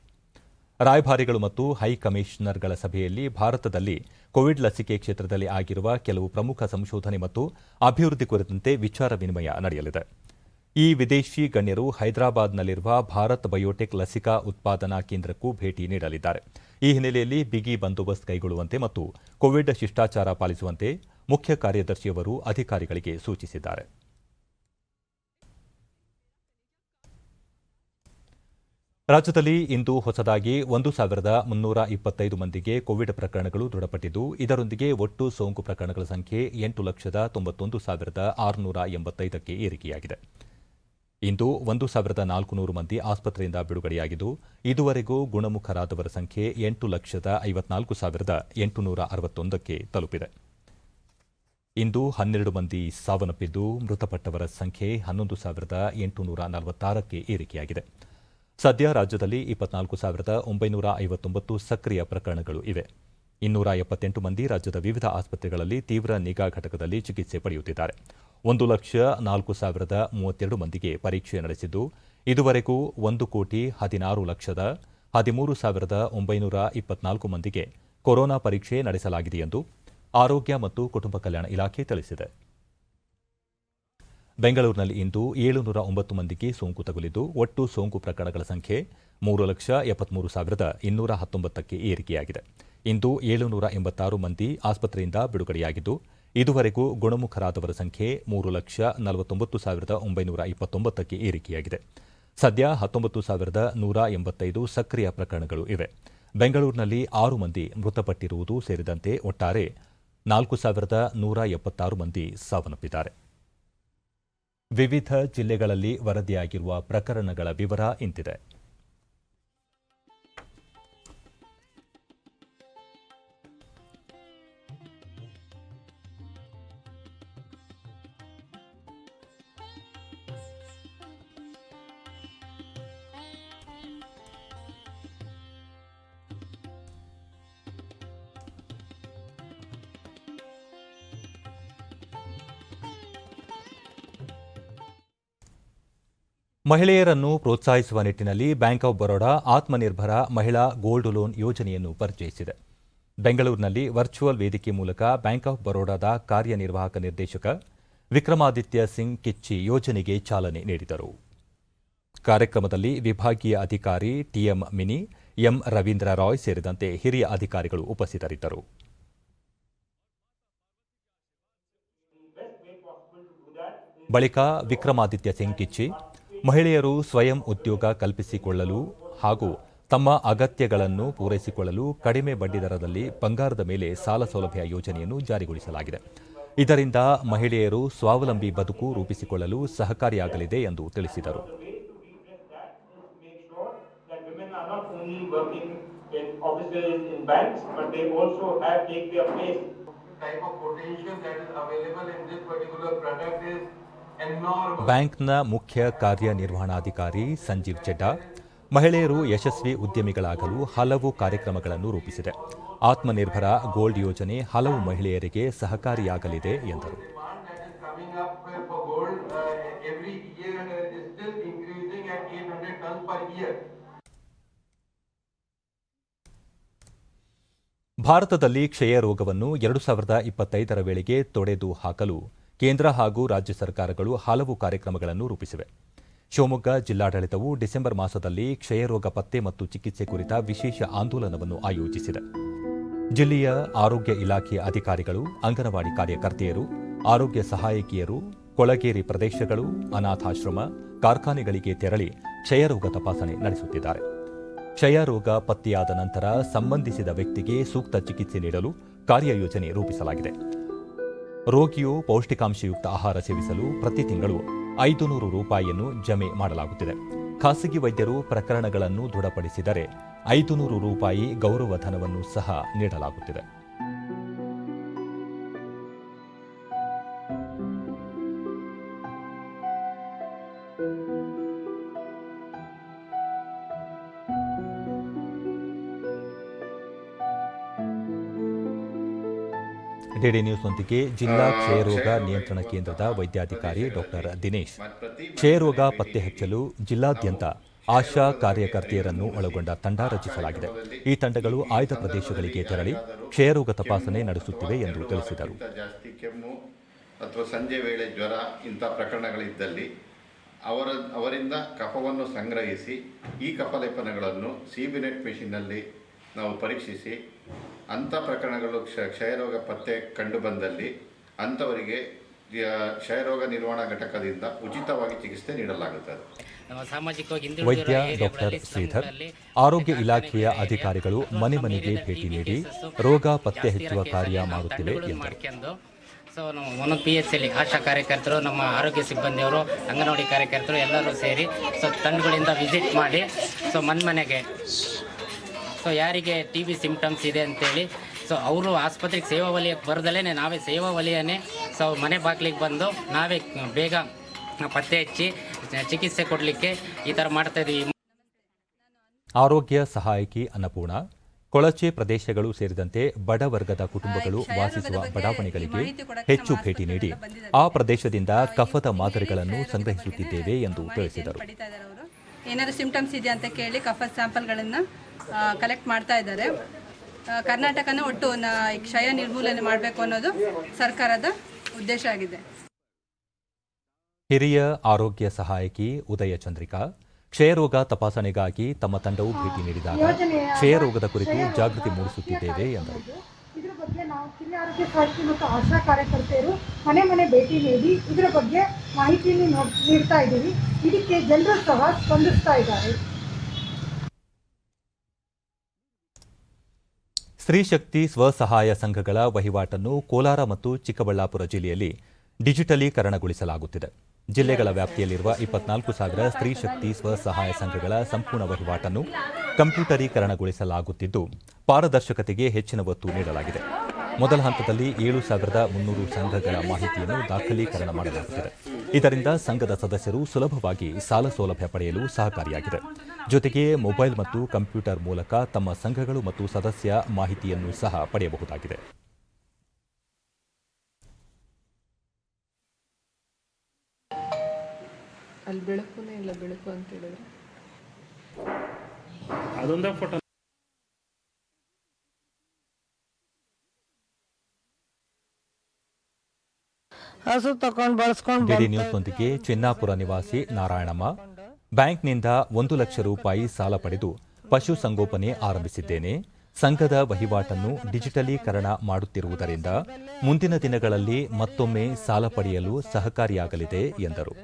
ರಾಯಭಾರಿಗಳು ಮತ್ತು ಹೈಕಮಿಷನರ್ಗಳ ಸಭೆಯಲ್ಲಿ ಭಾರತದಲ್ಲಿ ಕೋವಿಡ್ ಲಸಿಕೆ ಕ್ಷೇತ್ರದಲ್ಲಿ ಆಗಿರುವ ಕೆಲವು ಪ್ರಮುಖ ಸಂಶೋಧನೆ ಮತ್ತು ಅಭಿವೃದ್ಧಿ ಕುರಿತಂತೆ ವಿಚಾರ ವಿನಿಮಯ ನಡೆಯಲಿದೆ. ಈ ವಿದೇಶಿ ಗಣ್ಯರು ಹೈದರಾಬಾದ್ನಲ್ಲಿರುವ ಭಾರತ್ ಬಯೋಟೆಕ್ ಲಸಿಕಾ ಉತ್ಪಾದನಾ ಕೇಂದ್ರಕ್ಕೂ ಭೇಟಿ ನೀಡಲಿದ್ದಾರೆ. ಈ ಹಿನ್ನೆಲೆಯಲ್ಲಿ ಬಿಗಿ ಬಂದೋಬಸ್ತ್ ಕೈಗೊಳ್ಳುವಂತೆ ಮತ್ತು ಕೋವಿಡ್ ಶಿಷ್ಟಾಚಾರ ಪಾಲಿಸುವಂತೆ ಮುಖ್ಯ ಕಾರ್ಯದರ್ಶಿಯವರು ಅಧಿಕಾರಿಗಳಿಗೆ ಸೂಚಿಸಿದ್ದಾರೆ. ರಾಜ್ಯದಲ್ಲಿ ಇಂದು ಹೊಸದಾಗಿ 1,325 ಮಂದಿಗೆ ಕೋವಿಡ್ ಪ್ರಕರಣಗಳು ದೃಢಪಟ್ಟಿದ್ದು, ಇದರೊಂದಿಗೆ ಒಟ್ಟು ಸೋಂಕು ಪ್ರಕರಣಗಳ ಸಂಖ್ಯೆ 8,91,685ಕ್ಕೆ ಏರಿಕೆಯಾಗಿದೆ. ಇಂದು 1,400 ಮಂದಿ ಆಸ್ಪತ್ರೆಯಿಂದ ಬಿಡುಗಡೆಯಾಗಿದ್ದು, ಇದುವರೆಗೂ ಗುಣಮುಖರಾದವರ ಸಂಖ್ಯೆ 8,54,861ಕ್ಕೆ ತಲುಪಿದೆ. ಇಂದು 12 ಮಂದಿ ಸಾವನ್ನಪ್ಪಿದ್ದು, ಮೃತಪಟ್ಟವರ ಸಂಖ್ಯೆ 11,846ಕ್ಕೆ ಏರಿಕೆಯಾಗಿದೆ. ಸದ್ಯ ರಾಜ್ಯದಲ್ಲಿ 24,959 ಸಕ್ರಿಯ ಪ್ರಕರಣಗಳು ಇವೆ. 278 ಮಂದಿ ರಾಜ್ಯದ ವಿವಿಧ ಆಸ್ಪತ್ರೆಗಳಲ್ಲಿ ತೀವ್ರ ನಿಗಾ ಘಟಕದಲ್ಲಿ ಚಿಕಿತ್ಸೆ ಪಡೆಯುತ್ತಿದ್ದಾರೆ. 1,04,032 ಮಂದಿಗೆ ಪರೀಕ್ಷೆ ನಡೆಸಿದ್ದು, ಇದುವರೆಗೂ 1,13,13,924 ಮಂದಿಗೆ ಕೊರೋನಾ ಪರೀಕ್ಷೆ ನಡೆಸಲಾಗಿದೆ ಎಂದು ಆರೋಗ್ಯ ಮತ್ತು ಕುಟುಂಬ ಕಲ್ಯಾಣ ಇಲಾಖೆ ತಿಳಿಸಿದೆ. ಬೆಂಗಳೂರಿನಲ್ಲಿ ಇಂದು 709 ಮಂದಿಗೆ ಸೋಂಕು ತಗುಲಿದ್ದು, ಒಟ್ಟು ಸೋಂಕು ಪ್ರಕರಣಗಳ ಸಂಖ್ಯೆ 3,73,219ಕ್ಕೆ ಏರಿಕೆಯಾಗಿದೆ. ಇಂದು 786 ಮಂದಿ ಆಸ್ಪತ್ರೆಯಿಂದ ಬಿಡುಗಡೆಯಾಗಿದ್ದು, ಇದುವರೆಗೂ ಗುಣಮುಖರಾದವರ ಸಂಖ್ಯೆ 3,49,929ಕ್ಕೆ ಏರಿಕೆಯಾಗಿದೆ. ಸದ್ಯ 19,185 ಸಕ್ರಿಯ ಪ್ರಕರಣಗಳು ಇವೆ. ಬೆಂಗಳೂರಿನಲ್ಲಿ 6 ಮಂದಿ ಮೃತಪಟ್ಟಿರುವುದು ಸೇರಿದಂತೆ ಒಟ್ಟಾರೆ 4,176 ಮಂದಿ ಸಾವನ್ನಪ್ಪಿದ್ದಾರೆ. ವಿವಿಧ ಜಿಲ್ಲೆಗಳಲ್ಲಿ ವರದಿಯಾಗಿರುವ ಪ್ರಕರಣಗಳ ವಿವರ ಇಂತಿದೆ. ಮಹಿಳೆಯರನ್ನು ಪ್ರೋತ್ಸಾಹಿಸುವ ನಿಟ್ಟಿನಲ್ಲಿ ಬ್ಯಾಂಕ್ ಆಫ್ ಬರೋಡಾ ಆತ್ಮನಿರ್ಭರ ಮಹಿಳಾ ಗೋಲ್ಡ್ ಲೋನ್ ಯೋಜನೆಯನ್ನು ಪರಿಚಯಿಸಿದೆ. ಬೆಂಗಳೂರಿನಲ್ಲಿ ವರ್ಚುವಲ್ ವೇದಿಕೆ ಮೂಲಕ ಬ್ಯಾಂಕ್ ಆಫ್ ಬರೋಡಾದ ಕಾರ್ಯನಿರ್ವಾಹಕ ನಿರ್ದೇಶಕ ವಿಕ್ರಮಾದಿತ್ಯ ಸಿಂಗ್ ಕಿಚ್ಚಿ ಯೋಜನೆಗೆ ಚಾಲನೆ ನೀಡಿದರು. ಕಾರ್ಯಕ್ರಮದಲ್ಲಿ ವಿಭಾಗೀಯ ಅಧಿಕಾರಿ ಟಿಎಂ ಮಿನಿ, ಎಂ ರವೀಂದ್ರ ರಾಯ್ ಸೇರಿದಂತೆ ಹಿರಿಯ ಅಧಿಕಾರಿಗಳು ಉಪಸ್ಥಿತರಿದ್ದರು. ಬಳಿಕ ವಿಕ್ರಮಾದಿತ್ಯ ಸಿಂಗ್ ಕಿಚ್ಚಿ ಮಹಿಳೆಯರು ಸ್ವಯಂ ಉದ್ಯೋಗ ಕಲ್ಪಿಸಿಕೊಳ್ಳಲು ಹಾಗೂ ತಮ್ಮ ಅಗತ್ಯಗಳನ್ನು ಪೂರೈಸಿಕೊಳ್ಳಲು ಕಡಿಮೆ ಬಡ್ಡಿದರದಲ್ಲಿ ಬಂಗಾರದ ಮೇಲೆ ಸಾಲ ಸೌಲಭ್ಯ ಯೋಜನೆಯನ್ನು ಜಾರಿಗೊಳಿಸಲಾಗಿದೆ. ಇದರಿಂದ ಮಹಿಳೆಯರು ಸ್ವಾವಲಂಬಿ ಬದುಕು ರೂಪಿಸಿಕೊಳ್ಳಲು ಸಹಕಾರಿಯಾಗಲಿದೆ ಎಂದು ತಿಳಿಸಿದರು. ಬ್ಯಾಂಕ್ನ ಮುಖ್ಯ ಕಾರ್ಯನಿರ್ವಹಣಾಧಿಕಾರಿ ಸಂಜೀವ್ ಚೆಡ್ಡಾ ಮಹಿಳೆಯರು ಯಶಸ್ವಿ ಉದ್ಯಮಿಗಳಾಗಲು ಹಲವು ಕಾರ್ಯಕ್ರಮಗಳನ್ನು ರೂಪಿಸಿದೆ. ಆತ್ಮನಿರ್ಭರ ಗೋಲ್ಡ್ ಯೋಜನೆ ಹಲವು ಮಹಿಳೆಯರಿಗೆ ಸಹಕಾರಿಯಾಗಲಿದೆ ಎಂದರು. ಭಾರತದಲ್ಲಿ ಕ್ಷಯ ರೋಗವನ್ನು 2025ರ ವೇಳೆಗೆ ತೊಡೆದು ಹಾಕಲು ಕೇಂದ್ರ ಹಾಗೂ ರಾಜ್ಯ ಸರ್ಕಾರಗಳು ಹಲವು ಕಾರ್ಯಕ್ರಮಗಳನ್ನು ರೂಪಿಸಿವೆ. ಶಿವಮೊಗ್ಗ ಜಿಲ್ಲಾಡಳಿತವು ಡಿಸೆಂಬರ್ ಮಾಸದಲ್ಲಿ ಕ್ಷಯರೋಗ ಪತ್ತೆ ಮತ್ತು ಚಿಕಿತ್ಸೆ ಕುರಿತ ವಿಶೇಷ ಆಂದೋಲನವನ್ನು ಆಯೋಜಿಸಿದೆ. ಜಿಲ್ಲೆಯ ಆರೋಗ್ಯ ಇಲಾಖೆಯ ಅಧಿಕಾರಿಗಳು, ಅಂಗನವಾಡಿ ಕಾರ್ಯಕರ್ತೆಯರು, ಆರೋಗ್ಯ ಸಹಾಯಕಿಯರು ಕೊಳಗೇರಿ ಪ್ರದೇಶಗಳು, ಅನಾಥಾಶ್ರಮ, ಕಾರ್ಖಾನೆಗಳಿಗೆ ತೆರಳಿ ಕ್ಷಯರೋಗ ತಪಾಸಣೆ ನಡೆಸುತ್ತಿದ್ದಾರೆ. ಕ್ಷಯರೋಗ ಪತ್ತೆಯಾದ ನಂತರ ಸಂಬಂಧಿಸಿದ ವ್ಯಕ್ತಿಗೆ ಸೂಕ್ತ ಚಿಕಿತ್ಸೆ ನೀಡಲು ಕಾರ್ಯಯೋಜನೆ ರೂಪಿಸಲಾಗಿದೆ. ರೋಗಿಯು ಪೌಷ್ಟಿಕಾಂಶಯುಕ್ತ ಆಹಾರ ಸೇವಿಸಲು ಪ್ರತಿ ತಿಂಗಳು 500 ರೂಪಾಯಿಯನ್ನು ಜಮೆ ಮಾಡಲಾಗುತ್ತಿದೆ. ಖಾಸಗಿ ವೈದ್ಯರು ಪ್ರಕರಣಗಳನ್ನು ದೃಢಪಡಿಸಿದರೆ 500 ರೂಪಾಯಿ ಗೌರವಧನವನ್ನು ಸಹ ನೀಡಲಾಗುತ್ತಿದೆ. ಡಿಡಿ ನ್ಯೂಸ್ನೊಂದಿಗೆ ಜಿಲ್ಲಾ ಕ್ಷಯರೋಗ ನಿಯಂತ್ರಣ ಕೇಂದ್ರದ ವೈದ್ಯಾಧಿಕಾರಿ ಡಾಕ್ಟರ್ ದಿನೇಶ್ ಕ್ಷಯರೋಗ ಪತ್ತೆ ಹಚ್ಚಲು ಜಿಲ್ಲಾದ್ಯಂತ ಆಶಾ ಕಾರ್ಯಕರ್ತೆಯರನ್ನು ಒಳಗೊಂಡ ತಂಡ ರಚಿಸಲಾಗಿದೆ. ಈ ತಂಡಗಳು ಆಯ್ದ ಪ್ರದೇಶಗಳಿಗೆ ತೆರಳಿ ಕ್ಷಯರೋಗ ತಪಾಸಣೆ ನಡೆಸುತ್ತಿವೆ ಎಂದು ತಿಳಿಸಿದರು. ಜಾಸ್ತಿ ಕೆಮ್ಮು ಅಥವಾ ಸಂಜೆ ವೇಳೆ ಜ್ವರ ಇಂಥ ಪ್ರಕರಣಗಳಿದ್ದಲ್ಲಿ ಅವರಿಂದ ಕಫವನ್ನು ಸಂಗ್ರಹಿಸಿ ಈ ಕಫಲೇಪನಗಳನ್ನು ಸಿಬಿನೆಟ್ ಮೆಷಿನ್ನಲ್ಲಿ ನಾವು ಪರೀಕ್ಷಿಸಿ ಅಂಥ ಪ್ರಕರಣಗಳು ಕ್ಷಯರೋಗ ಪತ್ತೆ ಕಂಡುಬಂದಲ್ಲಿ ಅಂಥವರಿಗೆ ಕ್ಷಯರೋಗ ನಿರ್ವಹಣಾ ಘಟಕದಿಂದ ಉಚಿತವಾಗಿ ಚಿಕಿತ್ಸೆ ನೀಡಲಾಗುತ್ತದೆ. ವೈದ್ಯ ಡಾಕ್ಟರ್ ಶ್ರೀಧರ್, ಆರೋಗ್ಯ ಇಲಾಖೆಯ ಅಧಿಕಾರಿಗಳು ಮನೆ ಮನೆಗೆ ಭೇಟಿ ನೀಡಿ ರೋಗ ಪತ್ತೆ ಹಚ್ಚುವ ಕಾರ್ಯ ಮಾಡುತ್ತಿವೆ ಎಂದರು. ಸೊ ನಾವು ಒಂದೊಂದು PHCಯಲ್ಲಿ ಆಶಾ ಕಾರ್ಯಕರ್ತರು, ನಮ್ಮ ಆರೋಗ್ಯ ಸಿಬ್ಬಂದಿಯವರು, ಅಂಗನವಾಡಿ ಕಾರ್ಯಕರ್ತರು ಎಲ್ಲರೂ ಸೇರಿ ಸೊ ತಂಡಗಳಿಂದ ವಿಸಿಟ್ ಮಾಡಿ ಸೊ ಮನೆಗೆ ಸೊ ಯಾರಿಗೆ TB ಸಿಂಪ್ಟಮ್ಸ್ ಇದೆ ಅಂತೇಳಿ ಸೊ ಅವರು ಆಸ್ಪತ್ರೆಗೆ ಸೇವಾ ವಲಯಕ್ಕೆ ಬರದಲ್ಲೇ ನಾವೇ ಸೇವಾ ವಲಯನೇ ಸೊ ಮನೆ ಬಾಗಿಲಿಗೆ ಬಂದು ನಾವೇ ಬೇಗ ಪತ್ತೆ ಹಚ್ಚಿ ಚಿಕಿತ್ಸೆ ಕೊಡಲಿಕ್ಕೆ ಈ ಥರ ಮಾಡ್ತಾ ಇದ್ದೀವಿ. ಆರೋಗ್ಯ ಸಹಾಯಕಿ ಅನ್ನಪೂರ್ಣ, ಕೊಳಚೆ ಪ್ರದೇಶಗಳು ಸೇರಿದಂತೆ ಬಡವರ್ಗದ ಕುಟುಂಬಗಳು ವಾಸಿಸುವ ಬಡಾವಣೆಗಳಿಗೆ ಹೆಚ್ಚು ಭೇಟಿ ನೀಡಿ ಆ ಪ್ರದೇಶದಿಂದ ಕಫದ ಮಾದರಿಗಳನ್ನು ಸಂಗ್ರಹಿಸುತ್ತಿದ್ದೇವೆ ಎಂದು ತಿಳಿಸಿದರು. ಏನಾದರೂ ಸಿಂಪ್ಟಮ್ಸ್ ಇದೆ ಅಂತ ಕೇಳಿ ಕಫದ ಸ್ಯಾಂಪಲ್ಗಳನ್ನು ಕಲೆಕ್ಟ್ ಮಾಡ್ತಾ ಇದ್ದಾರೆ. ಕರ್ನಾಟಕನ ಒಟ್ಟು ಕ್ಷಯ ನಿರ್ಮೂಲನೆ ಮಾಡಬೇಕು ಅನ್ನೋದು ಸರ್ಕಾರದ ಉದ್ದೇಶ ಆಗಿದೆ. ಹಿರಿಯ ಆರೋಗ್ಯ ಸಹಾಯಕಿ ಉದಯ ಚಂದ್ರಿಕಾ, ಕ್ಷಯರೋಗ ತಪಾಸಣೆಗಾಗಿ ತಮ್ಮ ತಂಡವು ಭೇಟಿ ನೀಡಿದಾಗ ಕ್ಷಯರೋಗದ ಕುರಿತು ಜಾಗೃತಿ ಮೂಡಿಸುತ್ತಿದ್ದೇವೆ ಎಂದರು. ಇದರ ಬಗ್ಗೆ ನಾವು ಜಿಲ್ಲಾ ಆರೋಗ್ಯ ಸಹಾಯಕಿ ಮತ್ತು ಆಶಾ ಕಾರ್ಯಕರ್ತೆಯರು ಮನೆ ಭೇಟಿ ನೀಡಿ ಇದರ ಬಗ್ಗೆ ಮಾಹಿತಿಯನ್ನು ನೀಡ್ತಾ ಇದ್ದೀವಿ. ಇದಕ್ಕೆ ಜನರು ಸಹ ಸ್ಪಂದಿಸ್ತಾ ಇದ್ದಾರೆ. ಸ್ತ್ರೀಶಕ್ತಿ ಸ್ವಸಹಾಯ ಸಂಘಗಳ ವಹಿವಾಟನ್ನು ಕೋಲಾರ ಮತ್ತು ಚಿಕ್ಕಬಳ್ಳಾಪುರ ಜಿಲ್ಲೆಯಲ್ಲಿ ಡಿಜಿಟಲೀಕರಣಗೊಳಿಸಲಾಗುತ್ತಿದೆ. ಜಿಲ್ಲೆಗಳ ವ್ಯಾಪ್ತಿಯಲ್ಲಿರುವ 24,000 ಸ್ತ್ರೀಶಕ್ತಿ ಸ್ವಸಹಾಯ ಸಂಘಗಳ ಸಂಪೂರ್ಣ ವಹಿವಾಟನ್ನು ಕಂಪ್ಯೂಟರೀಕರಣಗೊಳಿಸಲಾಗುತ್ತಿದ್ದು ಪಾರದರ್ಶಕತೆಗೆ ಹೆಚ್ಚಿನ ಒತ್ತು ನೀಡಲಾಗಿದೆ. ಮೊದಲ ಹಂತದಲ್ಲಿ 7,300 ಸಂಘಗಳ ಮಾಹಿತಿಯನ್ನು ದಾಖಲೀಕರಣ ಮಾಡಲಾಗುತ್ತಿದೆ. ಇದರಿಂದ ಸಂಘದ ಸದಸ್ಯರು ಸುಲಭವಾಗಿ ಸಾಲ ಸೌಲಭ್ಯ ಪಡೆಯಲು ಸಹಕಾರಿಯಾಗಿದೆ. ಜೊತೆಗೆ ಮೊಬೈಲ್ ಮತ್ತು ಕಂಪ್ಯೂಟರ್ ಮೂಲಕ ತಮ್ಮ ಸಂಘಗಳು ಮತ್ತು ಸದಸ್ಯ ಮಾಹಿತಿಯನ್ನು ಸಹ ಪಡೆಯಬಹುದಾಗಿದೆ. ಅಲ್ಲಿ ಬೆಳಕುನೇ ಇಲ್ಲ, ಬೆಳಕು ಅಂತ ಹೇಳಿದ್ರೆ ಅದೊಂದೇ ಫೋಟೋ. ಹಸು ತಗೊಂಡು ಬಳಸ್ಕೊಂಡು ಡಿಡಿ ನ್ಯೂಸ್ನೊಂದಿಗೆ ಚಿನ್ನಾಪುರ ನಿವಾಸಿ ನಾರಾಯಣಮ್ಮ, ಬ್ಯಾಂಕ್ನಿಂದ 1 ಲಕ್ಷ ರೂಪಾಯಿ ಸಾಲ ಪಡೆದು ಪಶುಸಂಗೋಪನೆ ಆರಂಭಿಸಿದ್ದೇನೆ. ಸಂಘದ ವಹಿವಾಟನ್ನು ಡಿಜಿಟಲೀಕರಣ ಮಾಡುತ್ತಿರುವುದರಿಂದ ಮುಂದಿನ ದಿನಗಳಲ್ಲಿ ಮತ್ತೊಮ್ಮೆ ಸಾಲ ಪಡೆಯಲು ಸಹಕಾರಿಯಾಗಲಿದೆ ಎಂದರು.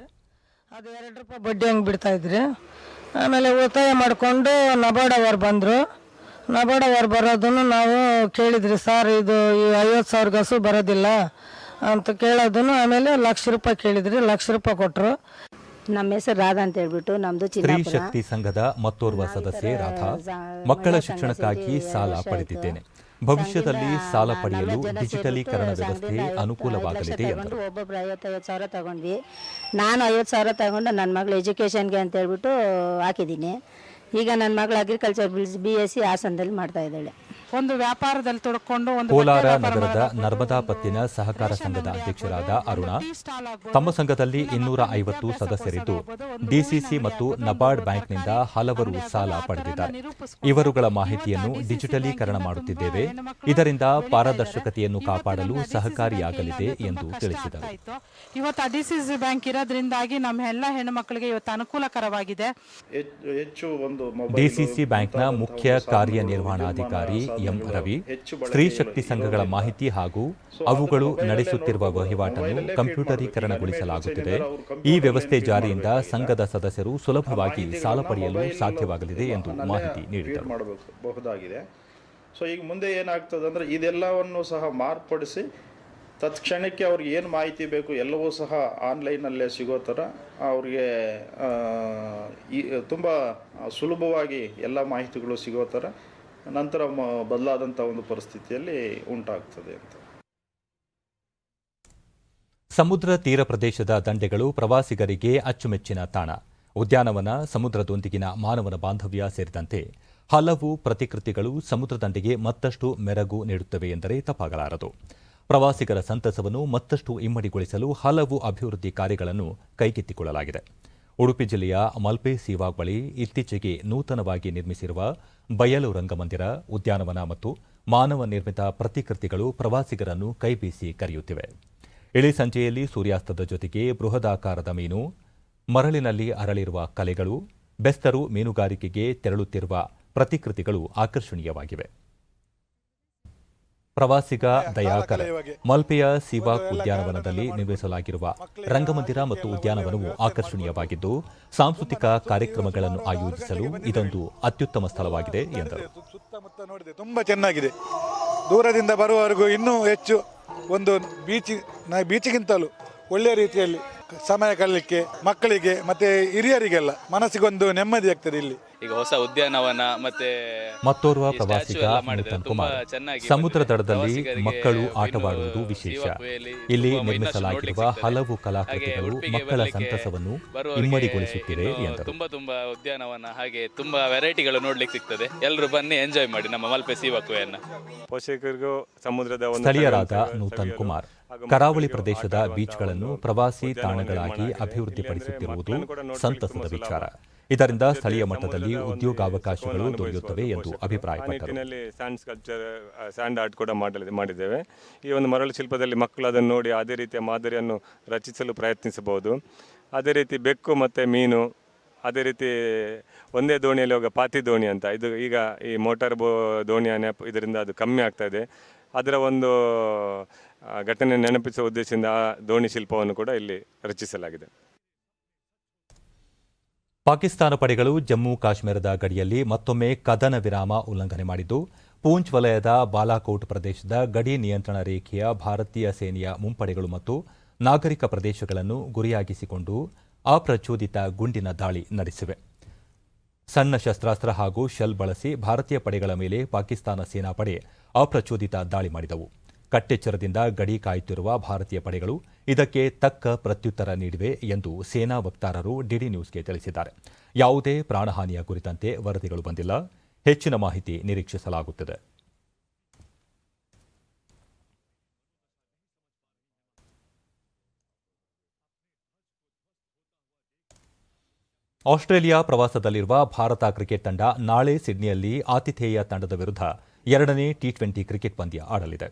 ಅದು 2 ರೂಪಾಯಿ ಬಡ್ಡಿ ಹಂಗೆ ಬಿಡ್ತಾ ಇದ್ರಿ. ಆಮೇಲೆ ಉಳಿತಾಯ ಮಾಡಿಕೊಂಡು ನಬಾರ್ಡ್ ಅವರು ಬಂದರು. ನಬಾರ್ಡ್ ಅವರು ಬರೋದನ್ನು ನಾವು ಕೇಳಿದ್ರಿ, ಸರ್ ಇದು ಈ 50,000 ಹಸು ಬರೋದಿಲ್ಲ ಅಂತ ಕೇಳೋದನ್ನು. ಆಮೇಲೆ 1 ಲಕ್ಷ ರೂಪಾಯಿ ಕೇಳಿದ್ರಿ, 1 ಲಕ್ಷ ರೂಪಾಯಿ ಕೊಟ್ಟರು. ನಮ್ಮ ಹೆಸರು ರಾಧಾ ಅಂತ ಹೇಳ್ಬಿಟ್ಟು ನಮ್ದು ಸ್ತ್ರೀ ಶಕ್ತಿ ಸಂಘದ ಮತ್ತೋರ್ವ ಸದಸ್ಯೆ ರಾಧಾ, ಮಕ್ಕಳ ಶಿಕ್ಷಣಕ್ಕಾಗಿ ಸಾಲ ಪಡೆದಿದ್ದೇನೆ. ಭವಿಷ್ಯದಲ್ಲಿ ಸಾಲ ಪಡೆಯಲು ಡಿಜಿಟಲೀಕರಣ ವ್ಯವಸ್ಥೆ ಅನುಕೂಲವಾಗಲಿದೆ ಎಂದರು. ಒಬ್ಬೊಬ್ರು 50,000 ತಗೊಂಡ್ವಿ. ನಾನು 50,000 ತಗೊಂಡು ನನ್ನ ಮಗಳು ಎಜುಕೇಷನ್ಗೆ ಅಂತ ಹೇಳ್ಬಿಟ್ಟು ಹಾಕಿದ್ದೀನಿ. ಈಗ ನನ್ನ ಮಗಳು ಅಗ್ರಿಕಲ್ಚರ್ BSc ಹಾಸನದಲ್ಲಿ ಮಾಡ್ತಾ ಇದ್ದಾಳೆ. ಒಂದು ವ್ಯಾಪಾರದಲ್ಲಿ ತೊಡ್ಕೊಂಡು ಕೋಲಾರ ನಗರದ ನರ್ಮದಾ ಪತ್ತಿನ ಸಹಕಾರ ಸಂಘದ ಅಧ್ಯಕ್ಷರಾದ ಅರುಣಾ, ತಮ್ಮ ಸಂಘದಲ್ಲಿ 250 ಸದಸ್ಯರಿದ್ದು DCC ಮತ್ತು ನಬಾರ್ಡ್ ಬ್ಯಾಂಕ್ನಿಂದ ಹಲವರು ಸಾಲ ಪಡೆದಿದ್ದಾರೆ. ಇವರುಗಳ ಮಾಹಿತಿಯನ್ನು ಡಿಜಿಟಲೀಕರಣ ಮಾಡುತ್ತಿದ್ದೇವೆ. ಇದರಿಂದ ಪಾರದರ್ಶಕತೆಯನ್ನು ಕಾಪಾಡಲು ಸಹಕಾರಿಯಾಗಲಿದೆ ಎಂದು ತಿಳಿಸಿದರು. ಇವತ್ತು DCC ಬ್ಯಾಂಕ್ ಇರೋದ್ರಿಂದಾಗಿ ನಮ್ಮ ಎಲ್ಲ ಹೆಣ್ಣು ಮಕ್ಕಳಿಗೆ ಇವತ್ತು ಅನುಕೂಲಕರವಾಗಿದೆ. DCC ಬ್ಯಾಂಕ್ನ ಮುಖ್ಯ ಕಾರ್ಯನಿರ್ವಹಣಾಧಿಕಾರಿ ಎಂ ರವಿ, ಸ್ತ್ರೀ ಶಕ್ತಿ ಸಂಘಗಳ ಮಾಹಿತಿ ಹಾಗೂ ಅವುಗಳು ನಡೆಸುತ್ತಿರುವ ವಹಿವಾಟನ್ನು ಕಂಪ್ಯೂಟರೀಕರಣಗೊಳಿಸಲಾಗುತ್ತಿದೆ. ಈ ವ್ಯವಸ್ಥೆ ಜಾರಿಯಿಂದ ಸಂಘದ ಸದಸ್ಯರು ಸುಲಭವಾಗಿ ಸಾಲ ಪಡೆಯಲು ಸಾಧ್ಯವಾಗಲಿದೆ ಎಂದು ಮಾಹಿತಿ ನೀಡಿದರು. ಸೊ ಈಗ ಮುಂದೆ ಏನಾಗ್ತದೆ ಅಂದರೆ ಇದೆಲ್ಲವನ್ನು ಸಹ ಮಾರ್ಪಡಿಸಿ ತತ್ಕ್ಷಣಕ್ಕೆ ಅವ್ರಿಗೆ ಏನು ಮಾಹಿತಿ ಬೇಕು ಎಲ್ಲವೂ ಸಹ ಆನ್ಲೈನಲ್ಲೇ ಸಿಗೋ ಥರ ಅವ್ರಿಗೆ ತುಂಬ ಸುಲಭವಾಗಿ ಎಲ್ಲ ಮಾಹಿತಿಗಳು ಸಿಗೋ ಥರ ನಂತರ ಬದಲಾದಂಥ ಒಂದು ಪರಿಸ್ಥಿತಿಯಲ್ಲಿ ಉಂಟಾಗ್ತದೆ ಅಂತ. ಸಮುದ್ರ ತೀರ ಪ್ರದೇಶದ ದಂಡೆಗಳು ಪ್ರವಾಸಿಗರಿಗೆ ಅಚ್ಚುಮೆಚ್ಚಿನ ತಾಣ. ಉದ್ಯಾನವನ, ಸಮುದ್ರದೊಂದಿಗಿನ ಮಾನವನ ಬಾಂಧವ್ಯ ಸೇರಿದಂತೆ ಹಲವು ಪ್ರತಿಕೃತಿಗಳು ಸಮುದ್ರ ದಂಡೆಗೆ ಮತ್ತಷ್ಟು ಮೆರಗು ನೀಡುತ್ತವೆ ಎಂದರೆ ತಪ್ಪಾಗಲಾರದು. ಪ್ರವಾಸಿಗರ ಸಂತಸವನ್ನು ಮತ್ತಷ್ಟು ಇಮ್ಮಡಿಗೊಳಿಸಲು ಹಲವು ಅಭಿವೃದ್ಧಿ ಕಾರ್ಯಗಳನ್ನು ಕೈಗೆತ್ತಿಕೊಳ್ಳಲಾಗಿದೆ. ಉಡುಪಿ ಜಿಲ್ಲೆಯ ಮಲ್ಪೆ ಸೀವಾಗ್ ಬಳಿ ಇತ್ತೀಚೆಗೆ ನೂತನವಾಗಿ ನಿರ್ಮಿಸಿರುವ ಬಯಲು ರಂಗಮಂದಿರ, ಉದ್ಯಾನವನ ಮತ್ತು ಮಾನವ ನಿರ್ಮಿತ ಪ್ರತಿಕೃತಿಗಳು ಪ್ರವಾಸಿಗರನ್ನು ಕೈಬೀಸಿ ಕರೆಯುತ್ತಿವೆ. ಇಳಿ ಸಂಜೆಯಲ್ಲಿ ಸೂರ್ಯಾಸ್ತದ ಜೊತೆಗೆ ಬೃಹದಾಕಾರದ ಮೀನು, ಮರಳಿನಲ್ಲಿ ಅರಳಿರುವ ಕಲೆಗಳು, ಬೆಸ್ತರು ಮೀನುಗಾರಿಕೆಗೆ ತೆರಳುತ್ತಿರುವ ಪ್ರತಿಕೃತಿಗಳು ಆಕರ್ಷಣೀಯವಾಗಿವೆ. ಪ್ರವಾಸಿಗ ದಯಾಕರ್ ಮಲ್ಪೆಯ ಸೀವಾಗ್ ಉದ್ಯಾನವನದಲ್ಲಿ ನಿರ್ಮಿಸಲಾಗಿರುವ ರಂಗಮಂದಿರ ಮತ್ತು ಉದ್ಯಾನವನವು ಆಕರ್ಷಣೀಯವಾಗಿದ್ದು, ಸಾಂಸ್ಕೃತಿಕ ಕಾರ್ಯಕ್ರಮಗಳನ್ನು ಆಯೋಜಿಸಲು ಇದೊಂದು ಅತ್ಯುತ್ತಮ ಸ್ಥಳವಾಗಿದೆ ಎಂದರು. ಸುತ್ತಮುತ್ತ ನೋಡಿದೆ, ತುಂಬಾ ಚೆನ್ನಾಗಿದೆ. ದೂರದಿಂದ ಬರುವವರೆಗೂ ಇನ್ನೂ ಹೆಚ್ಚು ಒಂದು ಬೀಚಿಗಿಂತಲೂ ಒಳ್ಳೆಯ ರೀತಿಯಲ್ಲಿ ಸಮಯ ಕಳಲಿಕ್ಕೆ ಮಕ್ಕಳಿಗೆ ಮತ್ತೆ ಹಿರಿಯರಿಗೆಲ್ಲ ಮನಸ್ಸಿಗೊಂದು ನೆಮ್ಮದಿ ಆಗ್ತದೆ. ಇಲ್ಲಿ ಈಗ ಹೊಸ ಉದ್ಯಾನವನ ಮತ್ತೆ ಮತ್ತೋರ್ವ ಪ್ರವಾಸಿಗ ನೂತನ್ ಕುಮಾರ್, ಸಮುದ್ರ ದಡದಲ್ಲಿ ಮಕ್ಕಳು ಆಟವಾಡುವುದು ವಿಶೇಷ. ಇಲ್ಲಿ ನಿರ್ಮಿಸಲಾಗಿರುವ ಹಲವು ಕಲಾಕೃತಿಗಳು ಮಕ್ಕಳ ಸಂತಸವನ್ನು ಇಮ್ಮಡಿಗೊಳಿಸುತ್ತಿವೆ ಎಂದರು. ತುಂಬಾ ಉದ್ಯಾನವನ ಹಾಗೆ ತುಂಬಾ ವೆರೈಟಿಗಳು ನೋಡ್ಲಿಕ್ಕೆ ಸಿಗ್ತದೆ. ಎಲ್ಲರೂ ಬನ್ನಿ, ಎಂಜಾಯ್ ಮಾಡಿ ನಮ್ಮ ಮಲ್ಪೆ ಸೀವಾಕುವೆಯನ್ನ. ಪೋಷಕರಿಗೂ ಸಮುದ್ರದ ಸ್ಥಳೀಯರಾದ ನೂತನ್ ಕುಮಾರ್ ಕರಾವಳಿ ಪ್ರದೇಶದ ಬೀಚ್ಗಳನ್ನು ಪ್ರವಾಸಿ ತಾಣಗಳಾಗಿ ಅಭಿವೃದ್ಧಿಪಡಿಸುತ್ತಿರುವುದು ಸಂತಸದ ವಿಚಾರ. ಇದರಿಂದ ಸ್ಥಳೀಯ ಮಟ್ಟದಲ್ಲಿ ಉದ್ಯೋಗಾವಕಾಶಗಳು ದೊರೆಯುತ್ತವೆ ಎಂದು ಅಭಿಪ್ರಾಯಪಟ್ಟರು. ಸ್ಯಾಂಡ್ ಸ್ಕಲ್ಪ್ಚರ್, ಸ್ಯಾಂಡ್ ಆರ್ಟ್ ಕೂಡ ಮಾಡಿದ್ದೇವೆ. ಈ ಒಂದು ಮರಳು ಶಿಲ್ಪದಲ್ಲಿ ಮಕ್ಕಳು ಅದನ್ನು ನೋಡಿ ಅದೇ ರೀತಿಯ ಮಾದರಿಯನ್ನು ರಚಿಸಲು ಪ್ರಯತ್ನಿಸಬಹುದು. ಅದೇ ರೀತಿ ಬೆಕ್ಕು ಮತ್ತು ಮೀನು, ಅದೇ ರೀತಿ ಒಂದೇ ದೋಣಿಯಲ್ಲಿ ಹೋಗೋ ಪಾತಿ ದೋಣಿ ಅಂತ, ಇದು ಈಗ ಈ ಮೋಟಾರ್ ದೋಣಿಯ ಇದರಿಂದ ಅದು ಕಮ್ಮಿ ಆಗ್ತಾ ಇದೆ. ಅದರ ಒಂದು ಘಟನೆ ನೆನಪಿಸುವ ಉದ್ದೇಶದಿಂದ ಆ ದೋಣಿ ಶಿಲ್ಪವನ್ನು ಕೂಡ ಇಲ್ಲಿ ರಚಿಸಲಾಗಿದೆ. ಪಾಕಿಸ್ತಾನ ಪಡೆಗಳು ಜಮ್ಮು ಕಾಶ್ಮೀರದ ಗಡಿಯಲ್ಲಿ ಮತ್ತೊಮ್ಮೆ ಕದನ ವಿರಾಮ ಉಲ್ಲಂಘನೆ ಮಾಡಿದ್ದು, ಪೂಂಚ್ ವಲಯದ ಬಾಲಾಕೋಟ್ ಪ್ರದೇಶದ ಗಡಿ ನಿಯಂತ್ರಣ ರೇಖೆಯ ಭಾರತೀಯ ಸೇನೆಯ ಮುಂಪಡೆಗಳು ಮತ್ತು ನಾಗರಿಕ ಪ್ರದೇಶಗಳನ್ನು ಗುರಿಯಾಗಿಸಿಕೊಂಡು ಅಪ್ರಚೋದಿತ ಗುಂಡಿನ ದಾಳಿ ನಡೆಸಿವೆ. ಸಣ್ಣ ಶಸ್ತ್ರಾಸ್ತ್ರ ಹಾಗೂ ಶೆಲ್ ಬಳಸಿ ಭಾರತೀಯ ಪಡೆಗಳ ಮೇಲೆ ಪಾಕಿಸ್ತಾನ ಸೇನಾಪಡೆ ಅಪ್ರಚೋದಿತ ದಾಳಿ ಮಾಡಿದವು. ಕಟ್ಟೆಚ್ಚರದಿಂದ ಗಡಿ ಕಾಯುತ್ತಿರುವ ಭಾರತೀಯ ಪಡೆಗಳು ಇದಕ್ಕೆ ತಕ್ಕ ಪ್ರತ್ಯುತ್ತರ ನೀಡಿವೆ ಎಂದು ಸೇನಾ ವಕ್ತಾರರು ಡಿಡಿ ನ್ಯೂಸ್ಗೆ ತಿಳಿಸಿದ್ದಾರೆ. ಯಾವುದೇ ಪ್ರಾಣಹಾನಿಯ ಕುರಿತಂತೆ ವರದಿಗಳು ಬಂದಿಲ್ಲ. ಹೆಚ್ಚಿನ ಮಾಹಿತಿ ನಿರೀಕ್ಷಿಸಲಾಗುತ್ತಿದೆ. ಆಸ್ಟ್ರೇಲಿಯಾ ಪ್ರವಾಸದಲ್ಲಿರುವ ಭಾರತ ಕ್ರಿಕೆಟ್ ತಂಡ ನಾಳೆ ಸಿಡ್ನಿಯಲ್ಲಿ ಆತಿಥೇಯ ತಂಡದ ವಿರುದ್ಧ 2ನೇ ಟಿ20 ಕ್ರಿಕೆಟ್ ಪಂದ್ಯ ಆಡಲಿದೆ.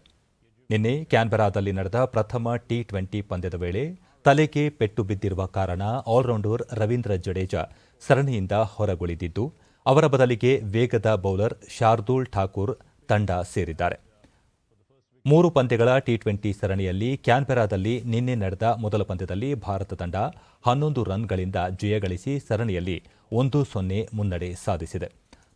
ನಿನ್ನೆ ಕ್ಯಾನ್ಬೆರಾದಲ್ಲಿ ನಡೆದ ಪ್ರಥಮ ಟಿ20 ಪಂದ್ಯದ ವೇಳೆ ತಲೆಗೆ ಪೆಟ್ಟು ಬಿದ್ದಿರುವ ಕಾರಣ ಆಲ್ರೌಂಡರ್ ರವೀಂದ್ರ ಜಡೇಜಾ ಸರಣಿಯಿಂದ ಹೊರಗುಳಿದಿದ್ದು, ಅವರ ಬದಲಿಗೆ ವೇಗದ ಬೌಲರ್ ಶಾರ್ದೂಲ್ ಠಾಕೂರ್ ತಂಡ ಸೇರಿದ್ದಾರೆ. 3 ಪಂದ್ಯಗಳ ಟಿ20 ಸರಣಿಯಲ್ಲಿ ಕ್ಯಾನ್ಬೆರಾದಲ್ಲಿ ನಿನ್ನೆ ನಡೆದ ಮೊದಲ ಪಂದ್ಯದಲ್ಲಿ ಭಾರತ ತಂಡ 11 ರನ್ಗಳಿಂದ ಜಯಗಳಿಸಿ ಸರಣಿಯಲ್ಲಿ 1-0 ಮುನ್ನಡೆ ಸಾಧಿಸಿದೆ.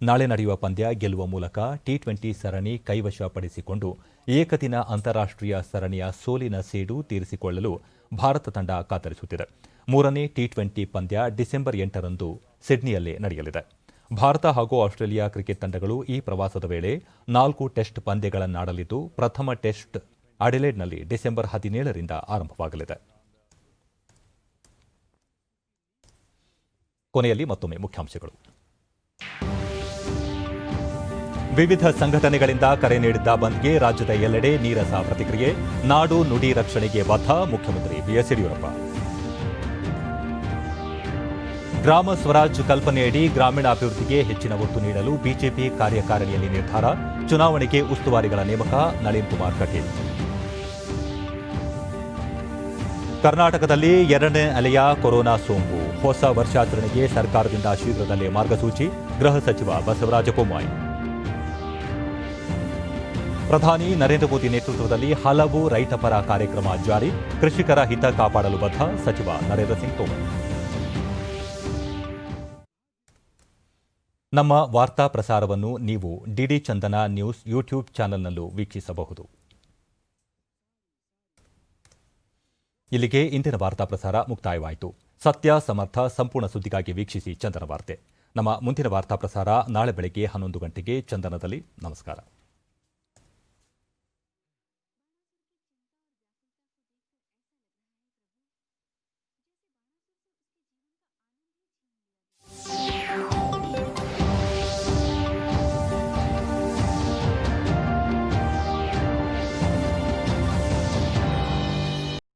ನಾಳೆ ನಡೆಯುವ ಪಂದ್ಯ ಗೆಲ್ಲುವ ಮೂಲಕ ಟಿ20 ಸರಣಿ ಕೈವಶಪಡಿಸಿಕೊಂಡು ಏಕದಿನ ಅಂತಾರಾಷ್ಟ್ರೀಯ ಸರಣಿಯ ಸೋಲಿನ ಸೇಡು ತೀರಿಸಿಕೊಳ್ಳಲು ಭಾರತ ತಂಡ ಕಾತರಿಸುತ್ತಿದೆ. 3ನೇ ಟಿ20 ಪಂದ್ಯ ಡಿಸೆಂಬರ್ 8ರಂದು ಸಿಡ್ನಿಯಲ್ಲಿ ನಡೆಯಲಿದೆ. ಭಾರತ ಹಾಗೂ ಆಸ್ಟ್ರೇಲಿಯಾ ಕ್ರಿಕೆಟ್ ತಂಡಗಳು ಈ ಪ್ರವಾಸದ ವೇಳೆ 4 ಟೆಸ್ಟ್ ಪಂದ್ಯಗಳನ್ನಾಡಲಿದ್ದು, ಪ್ರಥಮ ಟೆಸ್ಟ್ ಅಡಿಲೇಡ್ನಲ್ಲಿ ಡಿಸೆಂಬರ್ 17ರಿಂದ ಆರಂಭವಾಗಲಿದೆ. ಕೊನೆಯಲ್ಲಿ ಮತ್ತೊಮ್ಮೆ ಮುಖ್ಯಾಂಶಗಳು. ವಿವಿಧ ಸಂಘಟನೆಗಳಿಂದ ಕರೆ ನೀಡಿದ್ದ ಬಂದ್ಗೆ ರಾಜ್ಯದ ಎಲ್ಲೆಡೆ ನೀರಸ ಪ್ರತಿಕ್ರಿಯೆ. ನಾಡು ನುಡಿ ರಕ್ಷಣೆಗೆ ಬದ್ಧ ಮುಖ್ಯಮಂತ್ರಿ ಬಿಎಸ್ ಯಡಿಯೂರಪ್ಪ. ಗ್ರಾಮ ಸ್ವರಾಜ್ ಕಲ್ಪನೆಯಡಿ ಗ್ರಾಮೀಣಾಭಿವೃದ್ಧಿಗೆ ಹೆಚ್ಚಿನ ಒತ್ತು ನೀಡಲು ಬಿಜೆಪಿ ಕಾರ್ಯಕಾರಿಣಿಯಲ್ಲಿ ನಿರ್ಧಾರ. ಚುನಾವಣೆಗೆ ಉಸ್ತುವಾರಿಗಳ ನೇಮಕ, ನಳಿನ್ ಕುಮಾರ್ ಕಟೀಲ್. ಕರ್ನಾಟಕದಲ್ಲಿ 2ನೇ ಅಲೆಯ ಕೊರೋನಾ ಸೋಂಕು. ಹೊಸ ವರ್ಷಾಚರಣೆಗೆ ಸರ್ಕಾರದಿಂದ ಶೀಘ್ರದಲ್ಲೇ ಮಾರ್ಗಸೂಚಿ. ಗೃಹ ಸಚಿವ ಬಸವರಾಜ ಬೊಮ್ಮಾಯಿ. ಪ್ರಧಾನಿ ನರೇಂದ್ರ ಮೋದಿ ನೇತೃತ್ವದಲ್ಲಿ ಹಲವು ರೈತಪರ ಕಾರ್ಯಕ್ರಮ ಜಾರಿ. ಕೃಷಿಕರ ಹಿತ ಕಾಪಾಡಲು ಬದ್ಧ ಸಚಿವ ನರೇಂದ್ರ ಸಿಂಗ್ ತೋಮರ್. ನಮ್ಮ ವಾರ್ತಾ ಪ್ರಸಾರವನ್ನು ನೀವು ಡಿಡಿ ಚಂದನ ನ್ಯೂಸ್ ಯೂಟ್ಯೂಬ್ ಚಾನೆಲ್ನಲ್ಲೂ ವೀಕ್ಷಿಸಬಹುದು. ಇಲ್ಲಿಗೆ ಇಂದಿನ ವಾರ್ತಾ ಪ್ರಸಾರ ಮುಕ್ತಾಯವಾಯಿತು. ಸತ್ಯ, ಸಮರ್ಥ, ಸಂಪೂರ್ಣ ಸುದ್ದಿಗಾಗಿ ವೀಕ್ಷಿಸಿ ಚಂದನ ವಾರ್ತೆ. ನಮ್ಮ ಮುಂದಿನ ವಾರ್ತಾ ಪ್ರಸಾರ ನಾಳೆ ಬೆಳಗ್ಗೆ 11 ಗಂಟೆಗೆ ಚಂದನದಲ್ಲಿ. ನಮಸ್ಕಾರ.